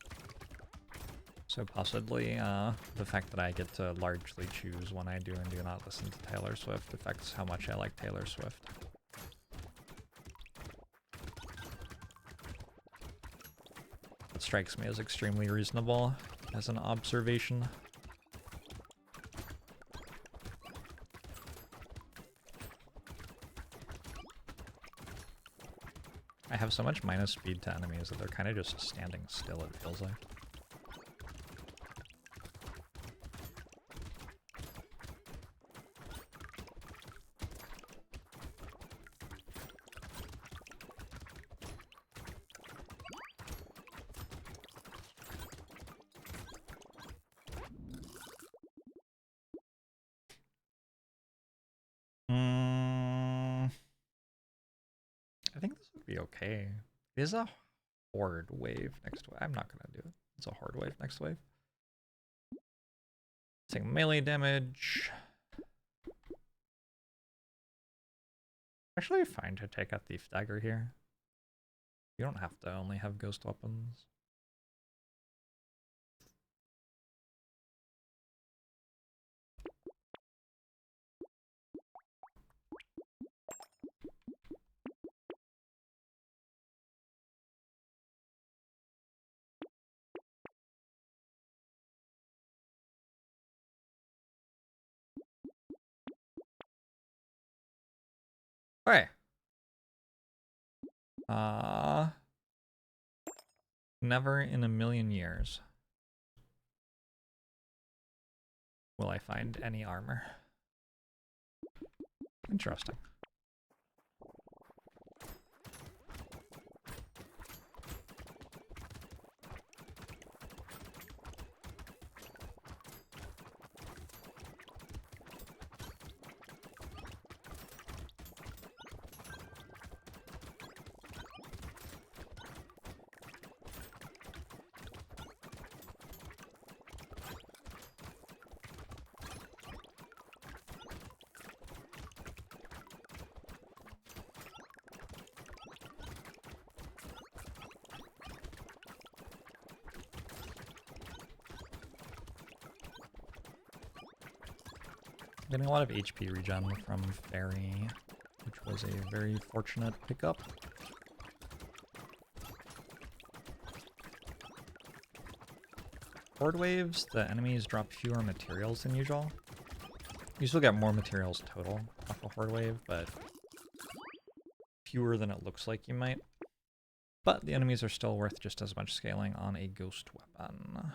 So possibly the fact that I get to largely choose when I do and do not listen to Taylor Swift affects how much I like Taylor Swift. That strikes me as extremely reasonable as an observation. I have so much minus speed to enemies that they're kind of just standing still, it feels like. I think this would be okay. It is a horde wave next wave. I'm not gonna do it. It's a horde wave next wave. Take melee damage. Actually fine to take a thief dagger here. You don't have to only have ghost weapons. Okay. Never in a million years will I find any armor. Interesting. Getting a lot of HP regen from Fairy, which was a very fortunate pickup. Horde waves, the enemies drop fewer materials than usual. You still get more materials total off a Horde wave, but fewer than it looks like you might. But the enemies are still worth just as much scaling on a ghost weapon.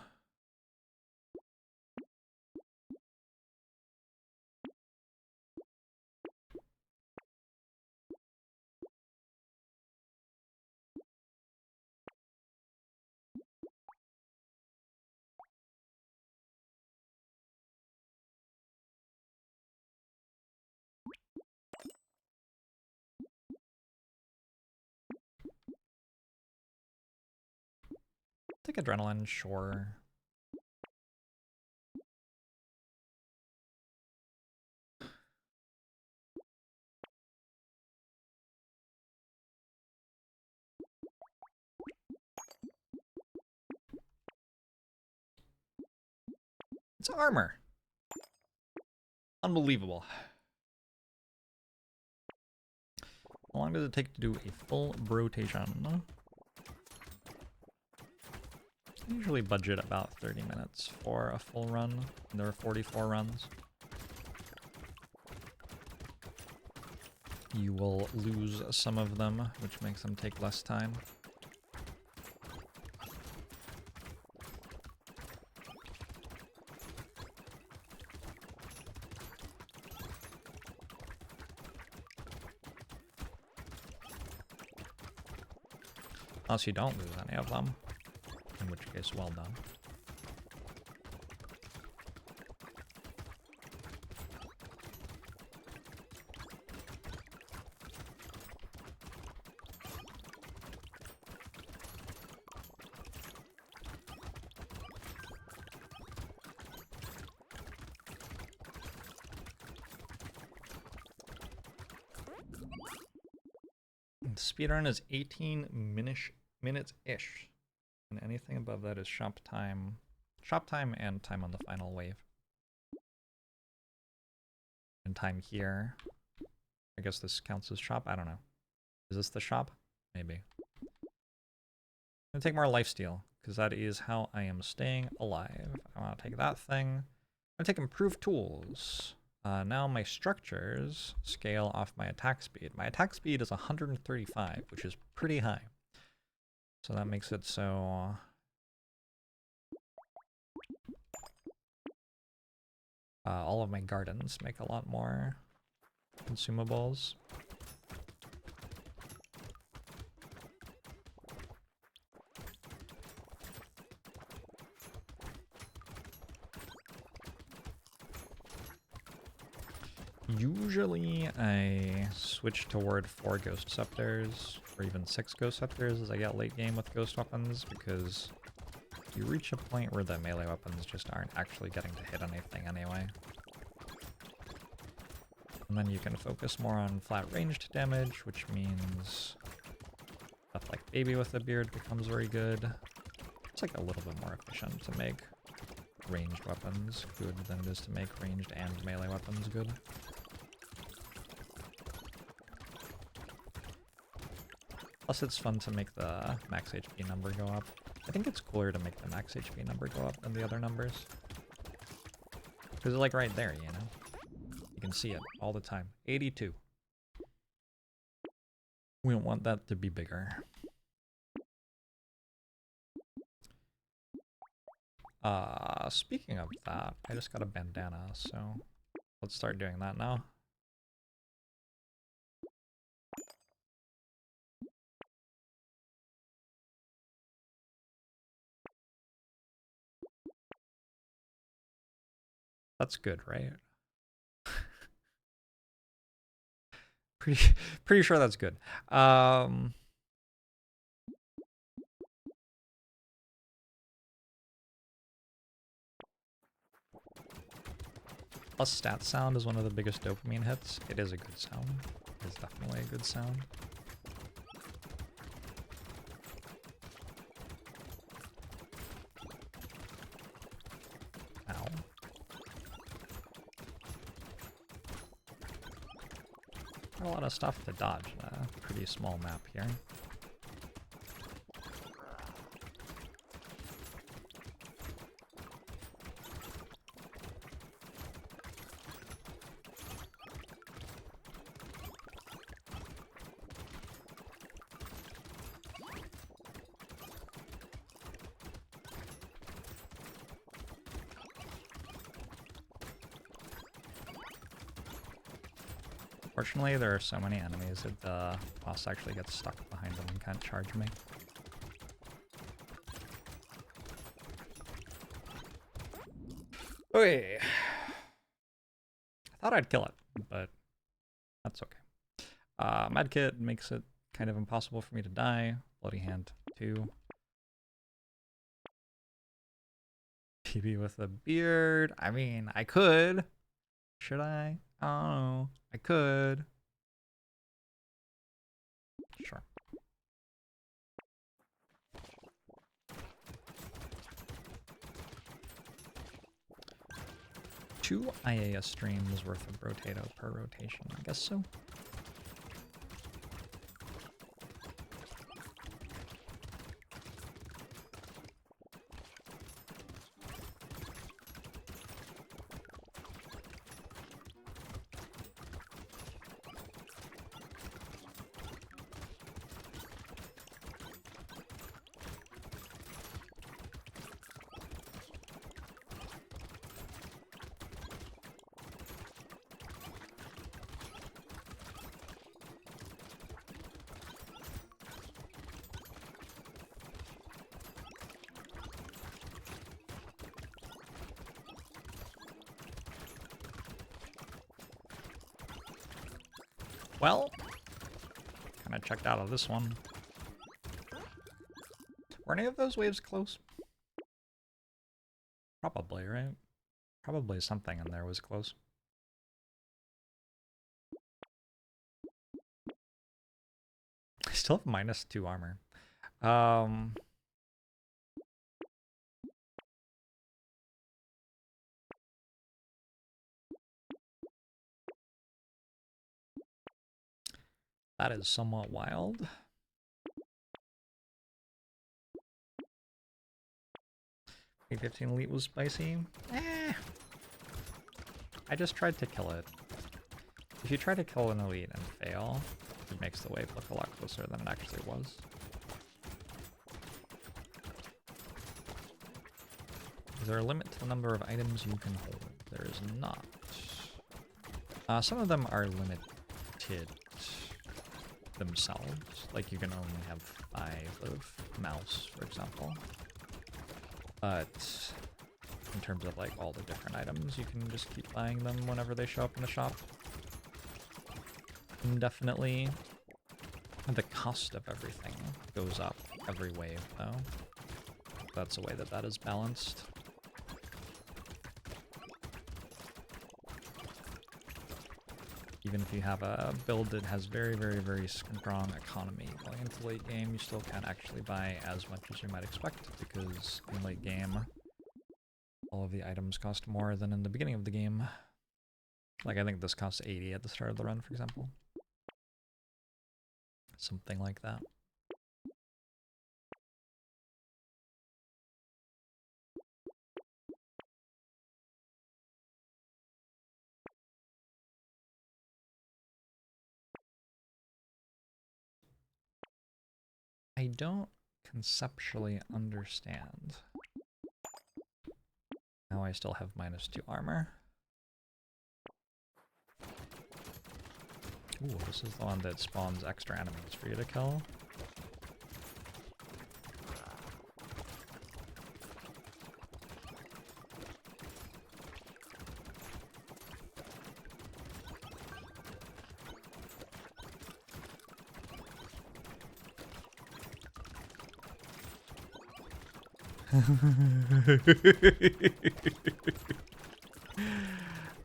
Take adrenaline, sure. It's armor. Unbelievable. How long does it take to do a full rotation? I usually budget about 30 minutes for a full run. There are 44 runs. You will lose some of them, which makes them take less time. Unless you don't lose any of them, in which case, well done. Speedrun is 18 minutes-ish. And anything above that is shop time. Shop time and time on the final wave. And time here. I guess this counts as shop? I don't know. Is this the shop? Maybe. I'm gonna take more lifesteal, because that is how I am staying alive. I want to take that thing. I'm gonna take improved tools. Now my structures scale off my attack speed. My attack speed is 135, which is pretty high. So that makes it so... all of my gardens make a lot more consumables. Usually I switch toward 4 Ghost Scepters, or even 6 Ghost Scepters as I get late game with Ghost Weapons, because you reach a point where the melee weapons just aren't actually getting to hit anything anyway. And then you can focus more on flat ranged damage, which means stuff like Baby with a Beard becomes very good. It's like a little bit more efficient to make ranged weapons good than it is to make ranged and melee weapons good. Plus it's fun to make the max HP number go up. I think it's cooler to make the max HP number go up than the other numbers. Because it's like right there, you know? You can see it all the time. 82. We don't want that to be bigger. Speaking of that, I just got a bandana, so let's start doing that now. That's good, right? Pretty sure that's good. Plus stat sound is one of the biggest dopamine hits. It is a good sound. It is definitely a good sound. Ow. A lot of stuff to dodge in a pretty small map here. Fortunately, there are so many enemies that the boss actually gets stuck behind them and can't charge me. Okay. I thought I'd kill it, but that's okay. Medkit makes it kind of impossible for me to die. Bloody hand, 2. PB with a beard. I mean, I could. Should I? I don't know. I could. Sure. Two IAS streams worth of Brotato per rotation. I guess so. Well, kind of checked out of this one. Were any of those waves close? Probably, right? Probably something in there was close. I still have -2 armor. That is somewhat wild. P15 Elite was spicy. I just tried to kill it. If you try to kill an Elite and fail, it makes the wave look a lot closer than it actually was. Is there a limit to the number of items you can hold? There is not. Some of them are limited themselves. Like you can only have 5 of mouse, for example. But in terms of like all the different items, you can just keep buying them whenever they show up in the shop. Indefinitely. And the cost of everything goes up every wave, though. That's a way that that is balanced. Even if you have a build that has very, very, very strong economy going into late game, you still can't actually buy as much as you might expect, because in late game, all of the items cost more than in the beginning of the game. Like, I think this costs 80 at the start of the run, for example. Something like that. I don't conceptually understand how I still have -2 armor. Ooh, this is the one that spawns extra enemies for you to kill.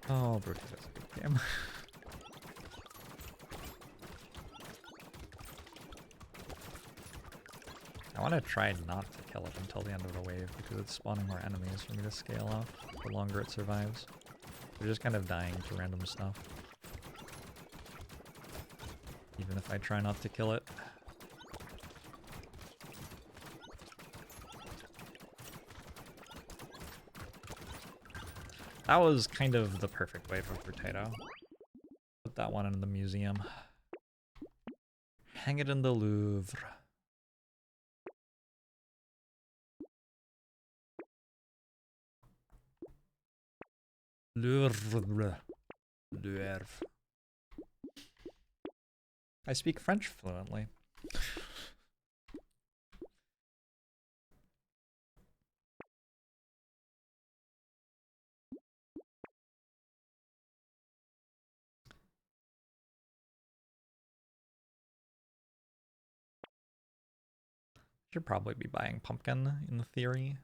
Oh, Brotato's a good game. I want to try not to kill it until the end of the wave because it's spawning more enemies for me to scale off the longer it survives. They're just kind of dying to random stuff. Even if I try not to kill it. That was kind of the perfect wave of Brotato. Put that one in the museum. Hang it in the Louvre. Louvre. Louvre. I speak French fluently. Should probably be buying pumpkin in theory.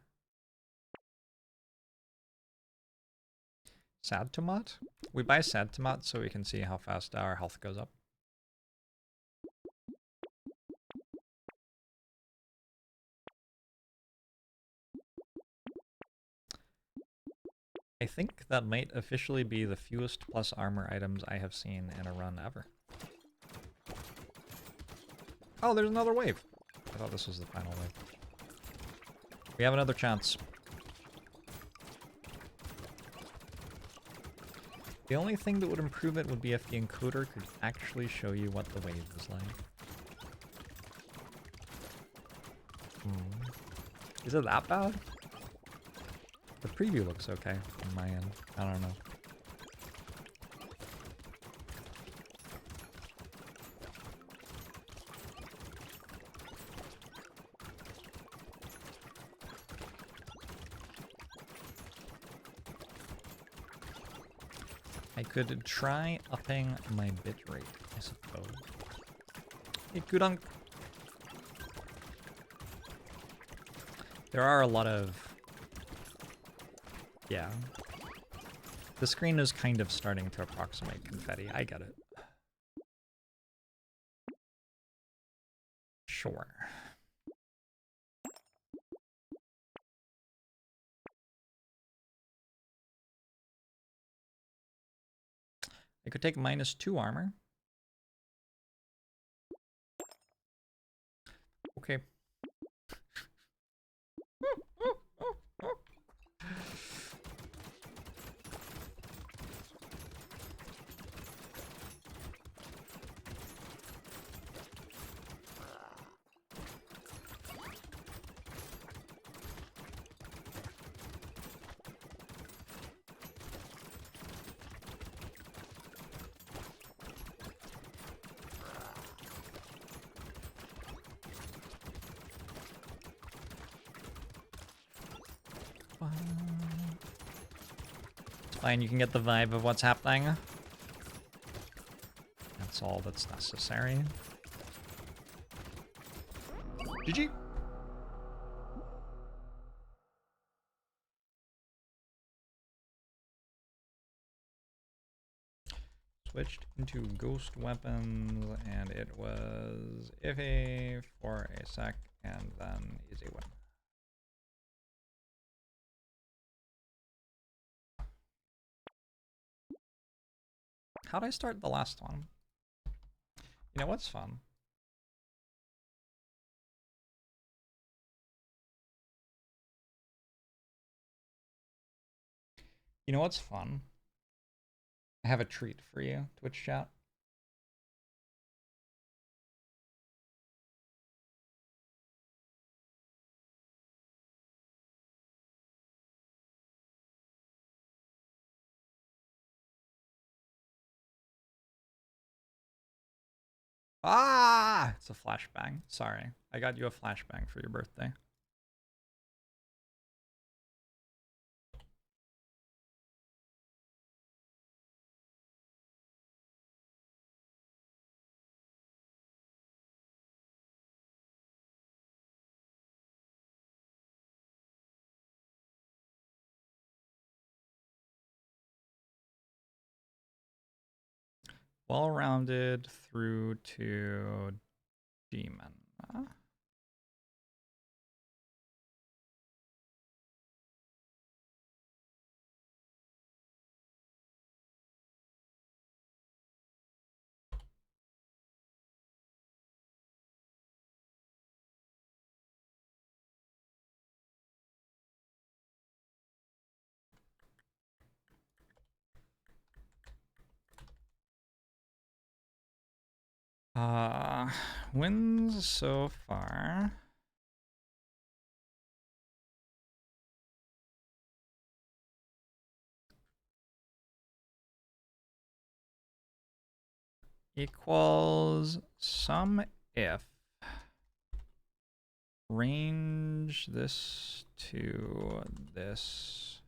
Sad tomat? We buy sad tomat so we can see how fast our health goes up. I think that might officially be the fewest plus armor items I have seen in a run ever. Oh, there's another wave. I thought this was the final wave. We have another chance. The only thing that would improve it would be if the encoder could actually show you what the wave is like. Is it that bad? The preview looks okay on my end. I don't know. I could try upping my bitrate, I suppose. Hey, Kudunk. There are a lot of... Yeah. The screen is kind of starting to approximate confetti. I get it. Sure. I could take -2 armor. Okay. It's fine, you can get the vibe of what's happening. That's all that's necessary. GG! Switched into ghost weapons, and it was iffy for a sec, and then easy win. How'd I start the last one? You know what's fun? You know what's fun? I have a treat for you, Twitch chat. Ah! It's a flashbang. Sorry. I got you a flashbang for your birthday. Well-rounded through to demon. Wins so far. Equals sum if range this to this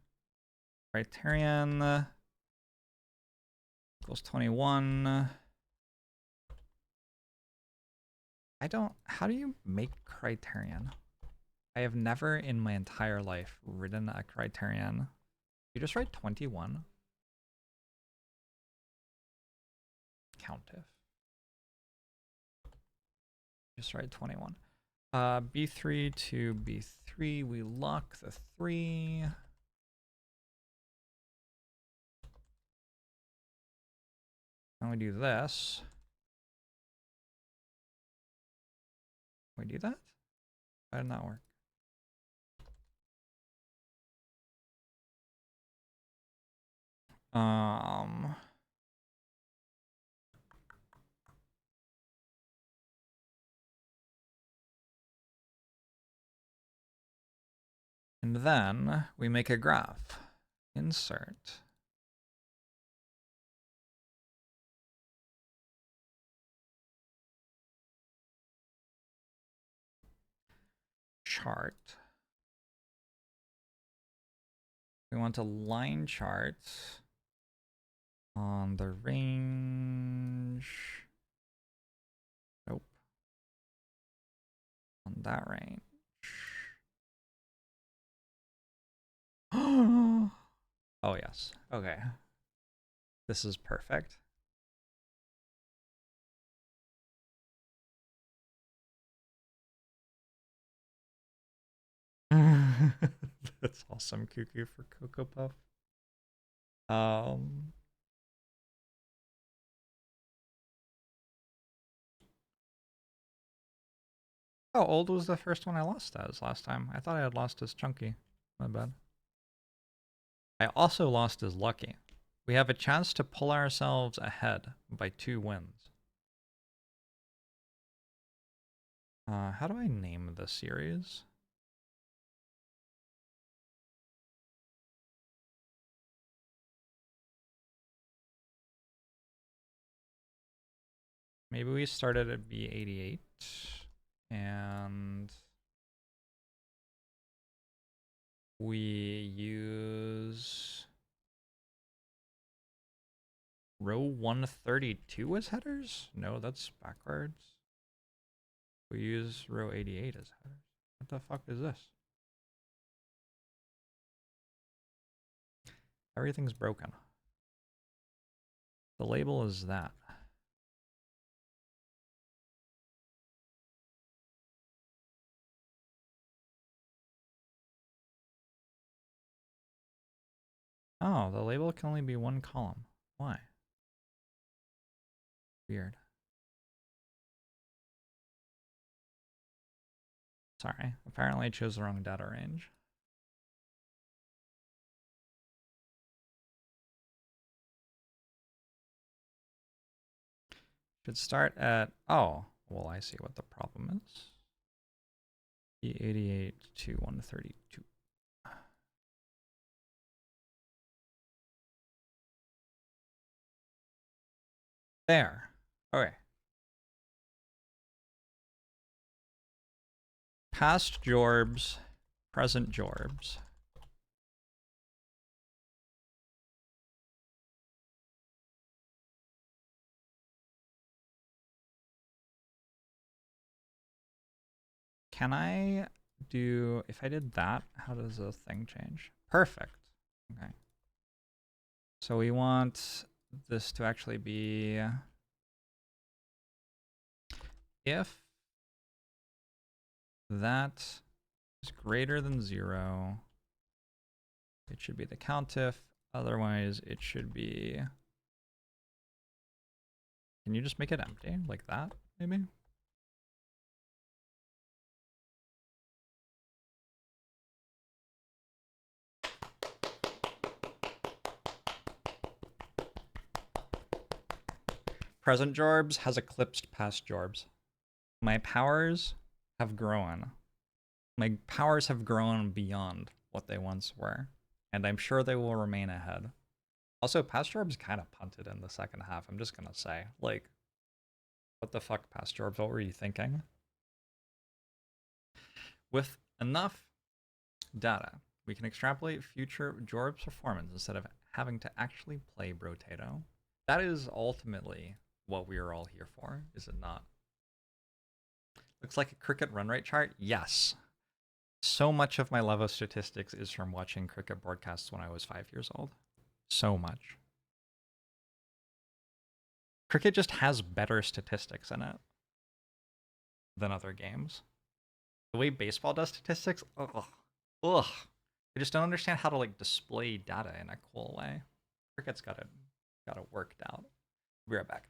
criterion equals 21. How do you make criterion? I have never in my entire life written a criterion. You just write 21. Countif. Just write 21. B3 to B3, we lock the 3. And we do this. We do that? How did that work? And then we make a graph. Insert. Chart. We want a line chart on the range. Nope. On that range. Oh, yes. Okay. This is perfect. That's awesome, Cuckoo for Cocoa Puff. How old was the first one I lost as last time? I thought I had lost as Chunky. My bad. I also lost as Lucky. We have a chance to pull ourselves ahead by 2 wins. How do I name the series? Maybe we started at B88 and we use row 132 as headers? No, that's backwards. We use row 88 as headers. What the fuck is this? Everything's broken. The label is that. Oh, the label can only be 1 column. Why? Weird. Sorry, apparently I chose the wrong data range. Should start at, oh, well, I see what the problem is. B88 to 132. There. Okay. Past Jorbs, present Jorbs. Can I do, if I did that, how does the thing change? Perfect. Okay. So we want this to actually be, if that is greater than 0, it should be the COUNTIF. Otherwise, it should be, can you just make it empty like that, maybe? Present Jorbs has eclipsed past Jorbs. My powers have grown. My powers have grown beyond what they once were, and I'm sure they will remain ahead. Also, past Jorbs kind of punted in the second half, I'm just gonna say. Like, what the fuck, past Jorbs? What were you thinking? With enough data, we can extrapolate future Jorbs performance instead of having to actually play Brotato. That is ultimately what we are all here for, is it not? Looks like a cricket run rate chart? Yes. So much of my love of statistics is from watching cricket broadcasts when I was 5 years old. So much. Cricket just has better statistics in it than other games. The way baseball does statistics, ugh. I just don't understand how to like display data in a cool way. Cricket's got it worked out. Be right back.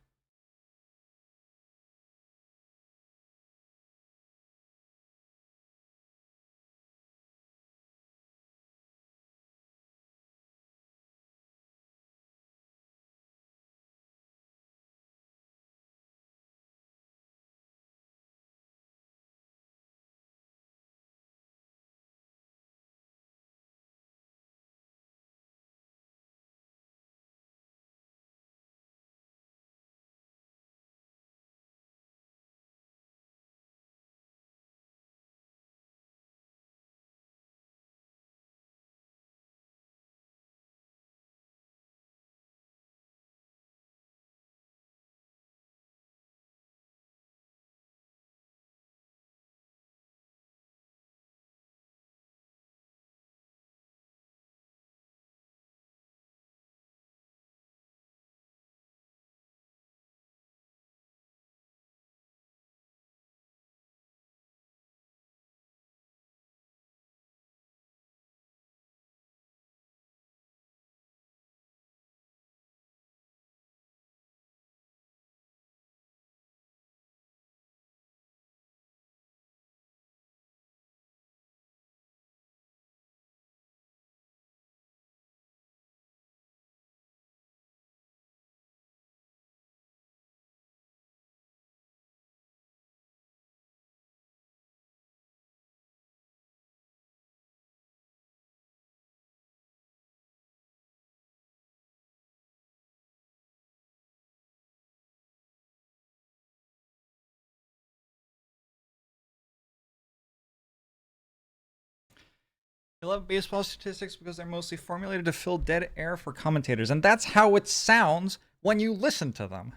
I love baseball statistics because they're mostly formulated to fill dead air for commentators, and that's how it sounds when you listen to them.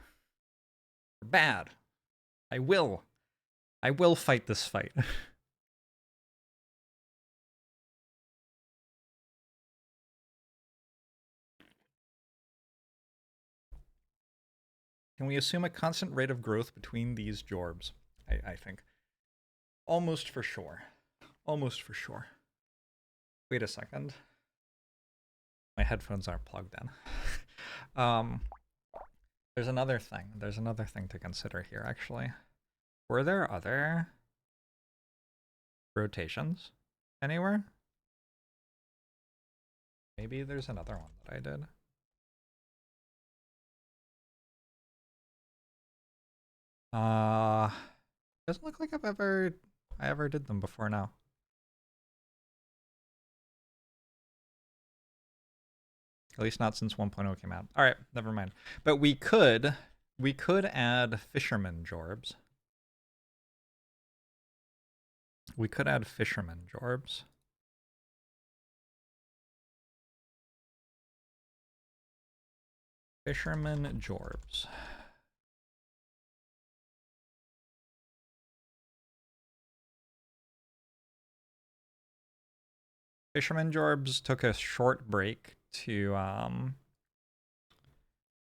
They're bad. I will fight this fight. Can we assume a constant rate of growth between these Jorbs? I think. Almost for sure. Almost for sure. Wait a second. My headphones aren't plugged in. There's another thing. There's another thing to consider here, actually. Were there other rotations anywhere? Maybe there's another one that I did. Doesn't look like I ever did them before now. At least not since 1.0 came out. All right, never mind. But we could add fisherman Jorbs. We could add fisherman jorbs. Fisherman jorbs. Fisherman jorbs took a short break to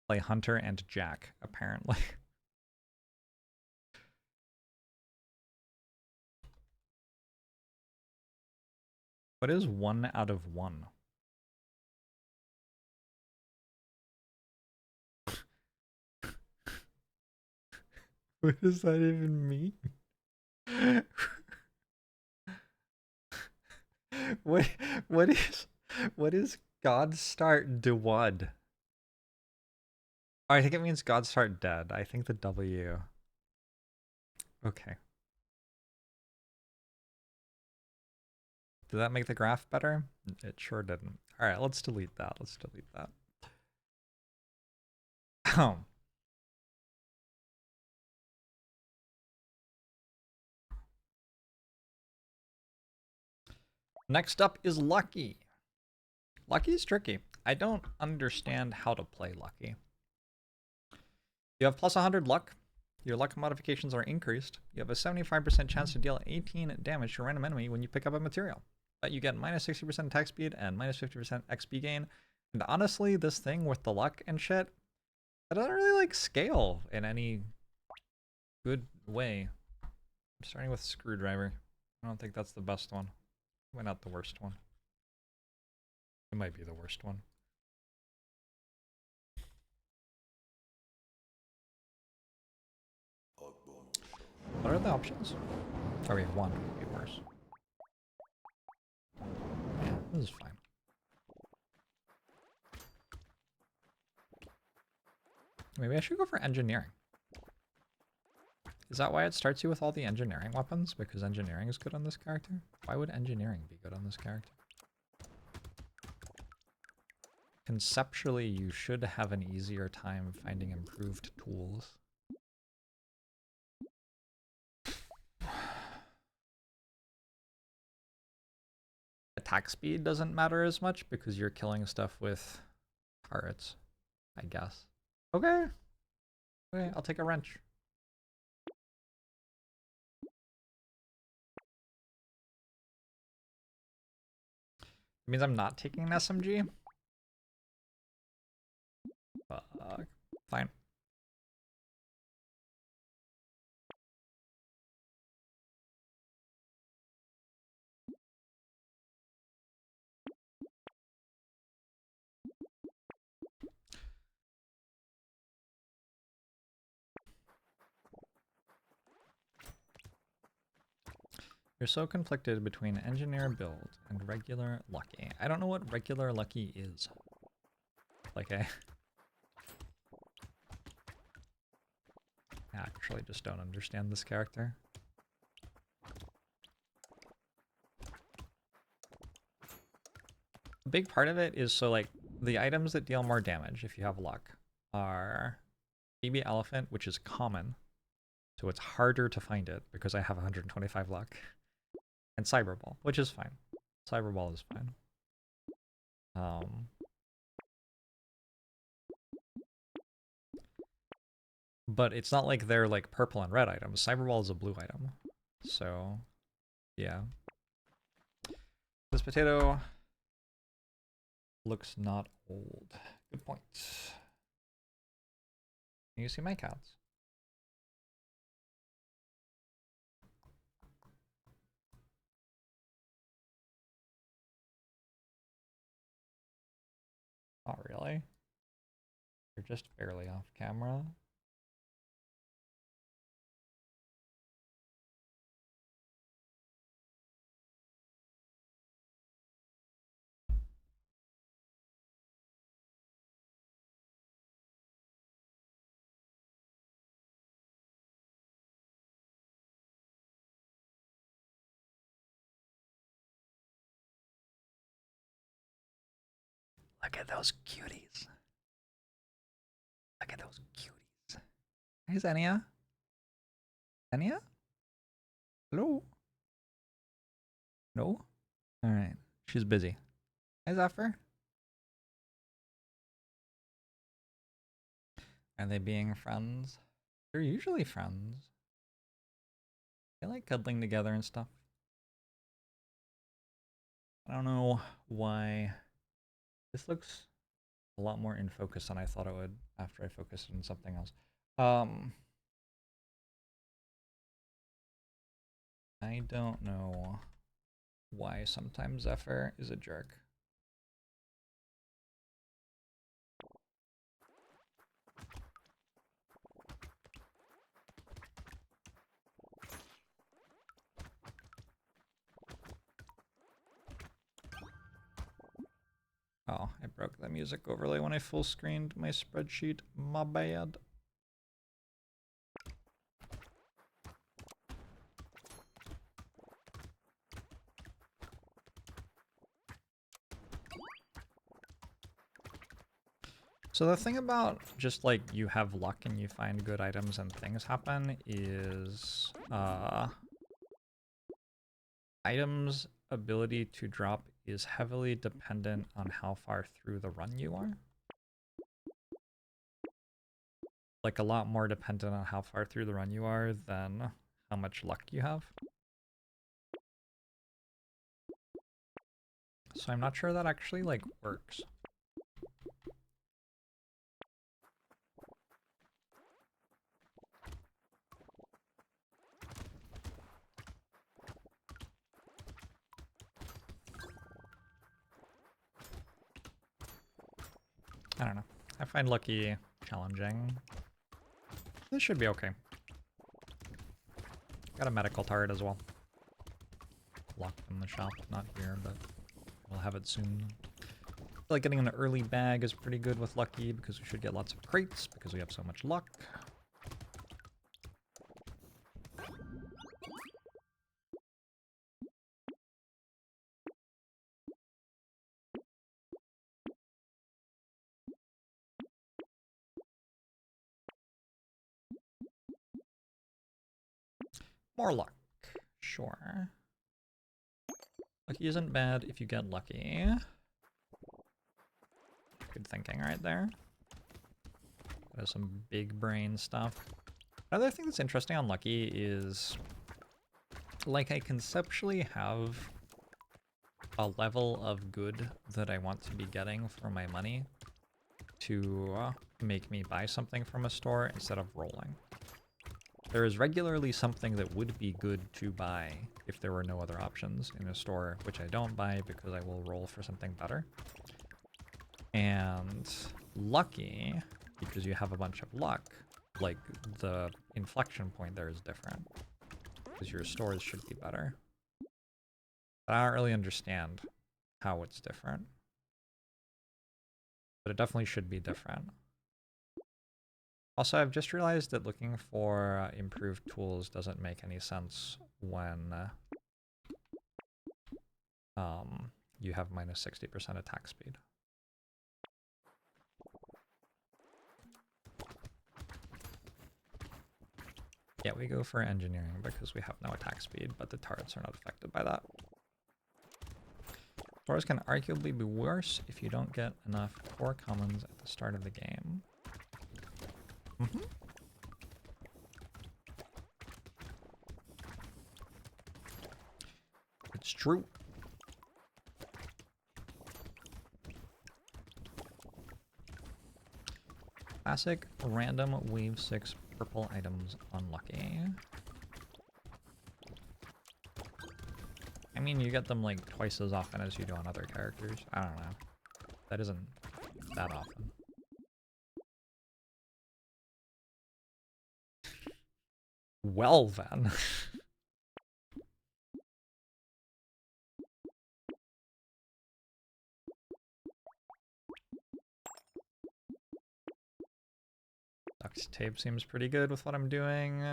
play Hunter and Jack, apparently. What is 1 out of 1? What does that even mean? what what is God start Dewad? Oh, I think it means God start dead. I think the W. Okay. Did that make the graph better? It sure didn't. All right, let's delete that. Let's delete that. Oh. Next up is Lucky. Lucky's tricky. I don't understand how to play Lucky. You have plus 100 luck. Your luck modifications are increased. You have a 75% chance to deal 18 damage to a random enemy when you pick up a material. But you get minus 60% attack speed and minus 50% XP gain. And honestly, this thing with the luck and shit, it doesn't really like scale in any good way. I'm starting with Screwdriver. I don't think that's the best one. Why not the worst one? It might be the worst one. What are the options? Oh wait, one would be worse. Yeah, this is fine. Maybe I should go for engineering. Is that why it starts you with all the engineering weapons? Because engineering is good on this character? Why would engineering be good on this character? Conceptually, you should have an easier time finding improved tools. Attack speed doesn't matter as much because you're killing stuff with turrets, I guess. Okay. Okay, I'll take a wrench. It means I'm not taking an SMG? Fine. You're so conflicted between engineer build and regular lucky. I don't know what regular lucky is. Like I actually just don't understand this character. A big part of it is so like the items that deal more damage if you have luck are baby elephant, which is common. So it's harder to find it because I have 125 luck. And cyberball, which is fine. Cyberball is fine. But it's not like they're like purple and red items. Cyberball is a blue item. So, yeah. This potato looks not old. Good point. Can you see my cats? Not really. You're just barely off camera. Look at those cuties. Look at those cuties. Hey, Xenia. Xenia? Hello? No? Alright. She's busy. Hi, Zephyr. Are they being friends? They're usually friends. They like cuddling together and stuff. I don't know why. This looks a lot more in focus than I thought it would after I focused on something else. I don't know why sometimes Zephyr is a jerk. Oh, I broke the music overlay when I full screened my spreadsheet. My bad. So the thing about just like you have luck and you find good items and things happen is items ability to drop is heavily dependent on how far through the run you are. Like a lot more dependent on how far through the run you are than how much luck you have. So I'm not sure that actually like works. I don't know. I find lucky challenging. This should be okay. Got a medical turret as well. Locked in the shop, not here, but we'll have it soon. I feel like getting an early bag is pretty good with lucky because we should get lots of crates because we have so much luck. More luck. Sure. Lucky isn't bad if you get lucky. Good thinking right there. There's some big brain stuff. Another thing that's interesting on lucky is, like, I conceptually have a level of good that I want to be getting for my money to make me buy something from a store instead of rolling. There is regularly something that would be good to buy if there were no other options in a store, which I don't buy because I will roll for something better. And lucky, because you have a bunch of luck, like the inflection point there is different. Because your stores should be better. But I don't really understand how it's different. But it definitely should be different. Also, I've just realized that looking for improved tools doesn't make any sense when you have minus 60% attack speed. Yeah, we go for engineering because we have no attack speed, but the turrets are not affected by that. Stores can arguably be worse if you don't get enough core commons at the start of the game. It's true. Classic random wave 6 purple items unlucky. I mean, you get them like twice as often as you do on other characters. I don't know. That isn't that often. Well then. Duct tape seems pretty good with what I'm doing.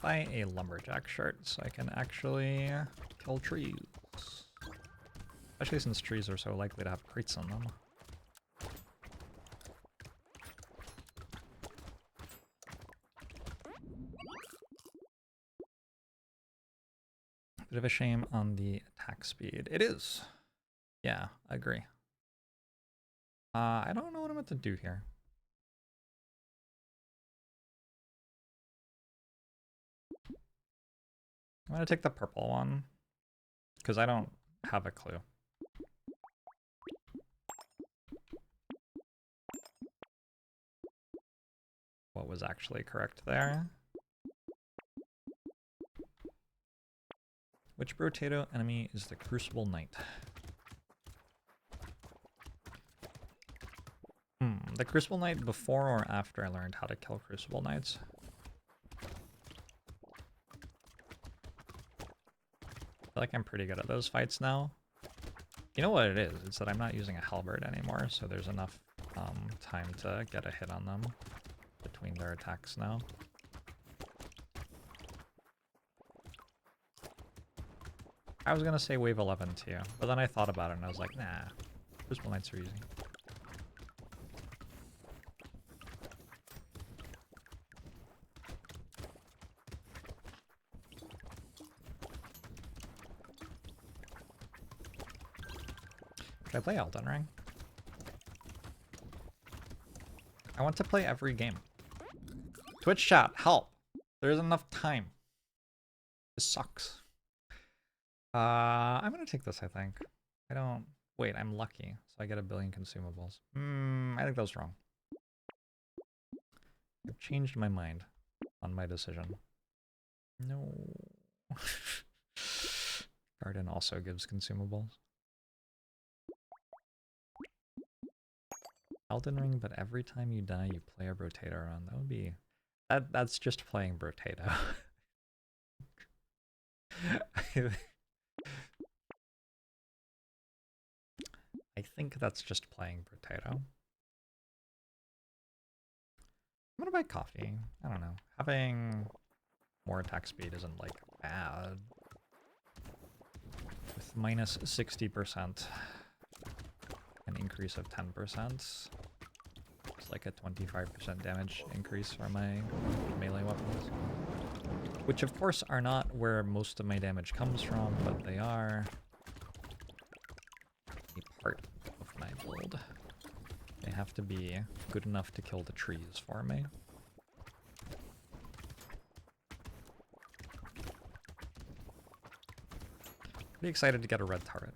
buy a lumberjack shirt so I can actually kill trees. Especially since trees are so likely to have crates on them. Bit of a shame on the attack speed. It is. Yeah, I agree. I don't know what I'm about to do here. I'm gonna take the purple one, because I don't have a clue. What was actually correct there? Which Brotato enemy is the Crucible Knight? The Crucible Knight before or after I learned how to kill Crucible Knights? I feel like I'm pretty good at those fights now. You know what it is? It's that I'm not using a halberd anymore, so there's enough time to get a hit on them between their attacks now. I was gonna say wave 11 too, but then I thought about it and I was like, nah, Crucible Knights are easy. Should I play Elden Ring? I want to play every game. Twitch chat, help! There isn't enough time. This sucks. I'm gonna take this, I think. I don't... Wait, I'm lucky, so I get 1 billion consumables. I think that was wrong. I've changed my mind on my decision. No. Garden also gives consumables. Elden Ring, but every time you die, you play a Brotato around. That would be... That's just playing Brotato. I think that's just playing Brotato. I'm gonna buy coffee. I don't know. Having more attack speed isn't, like, bad. With minus 60%, an increase of 10%. It's like a 25% damage increase for my melee weapons. Which, of course, are not where most of my damage comes from, but they are a part of my build. They have to be good enough to kill the trees for me. Pretty excited to get a red turret.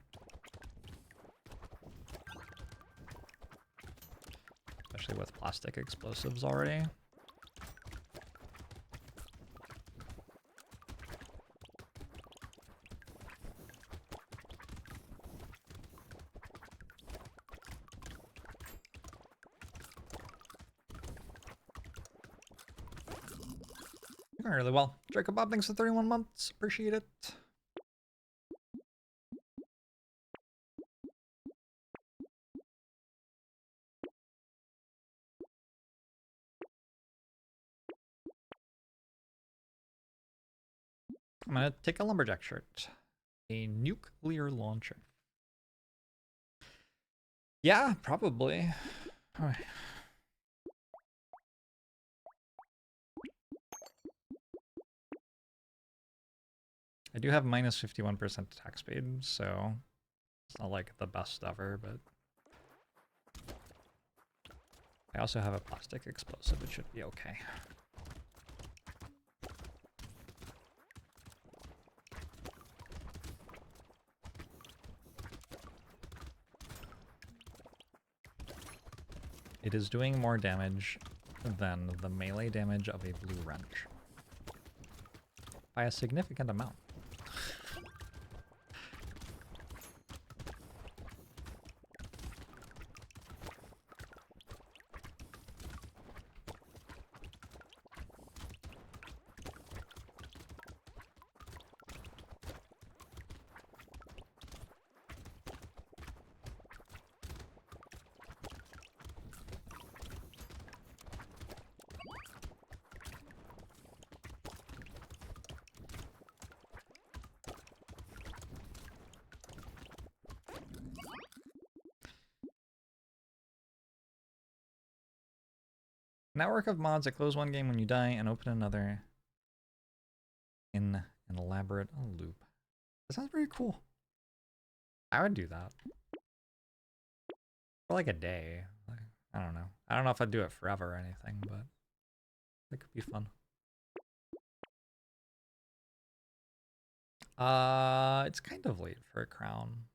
Especially with plastic explosives already. Going really well. Jacob Bob, thanks for 31 months. Appreciate it. I'm gonna take a lumberjack shirt. A nuclear launcher. Yeah, probably. Oh. I do have minus 51% attack speed, so it's not like the best ever, but I also have a plastic explosive. It should be okay. It is doing more damage than the melee damage of a blue wrench. By a significant amount. Network of mods that close one game when you die and open another in an elaborate loop. That sounds pretty cool. I would do that. For like a day. Like, I don't know. I don't know if I'd do it forever or anything, but it could be fun. It's kind of late for a crown.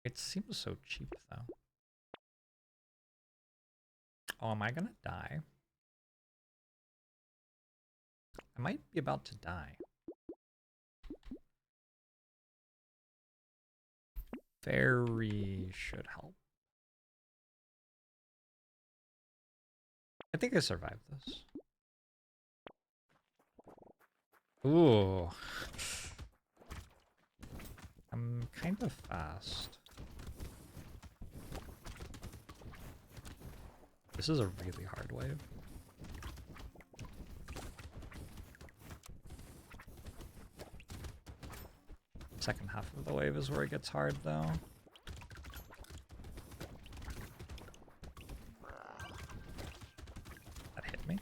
It seems so cheap though. Oh, am I gonna die? I might be about to die. Fairy should help. I think I survived this. Ooh. I'm kind of fast. This is a really hard wave. Second half of the wave is where it gets hard though. That hit me.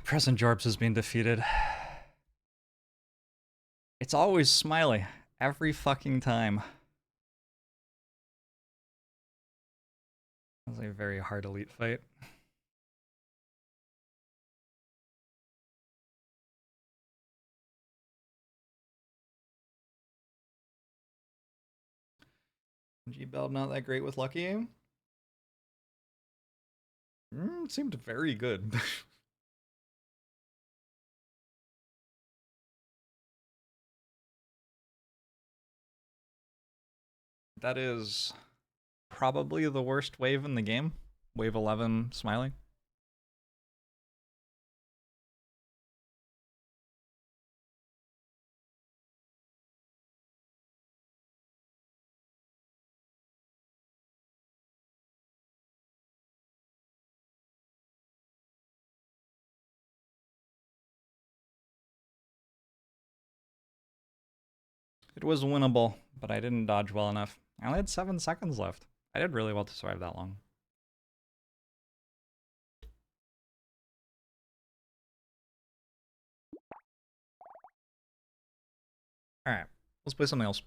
Present JORBS has been defeated. It's always Smiley. Every fucking time. That was a very hard elite fight. G-Bell not that great with lucky aim? Seemed very good. That is probably the worst wave in the game. Wave 11 Smiley. It was winnable, but I didn't dodge well enough. I only had 7 seconds left. I did really well to survive that long. Alright, let's play something else.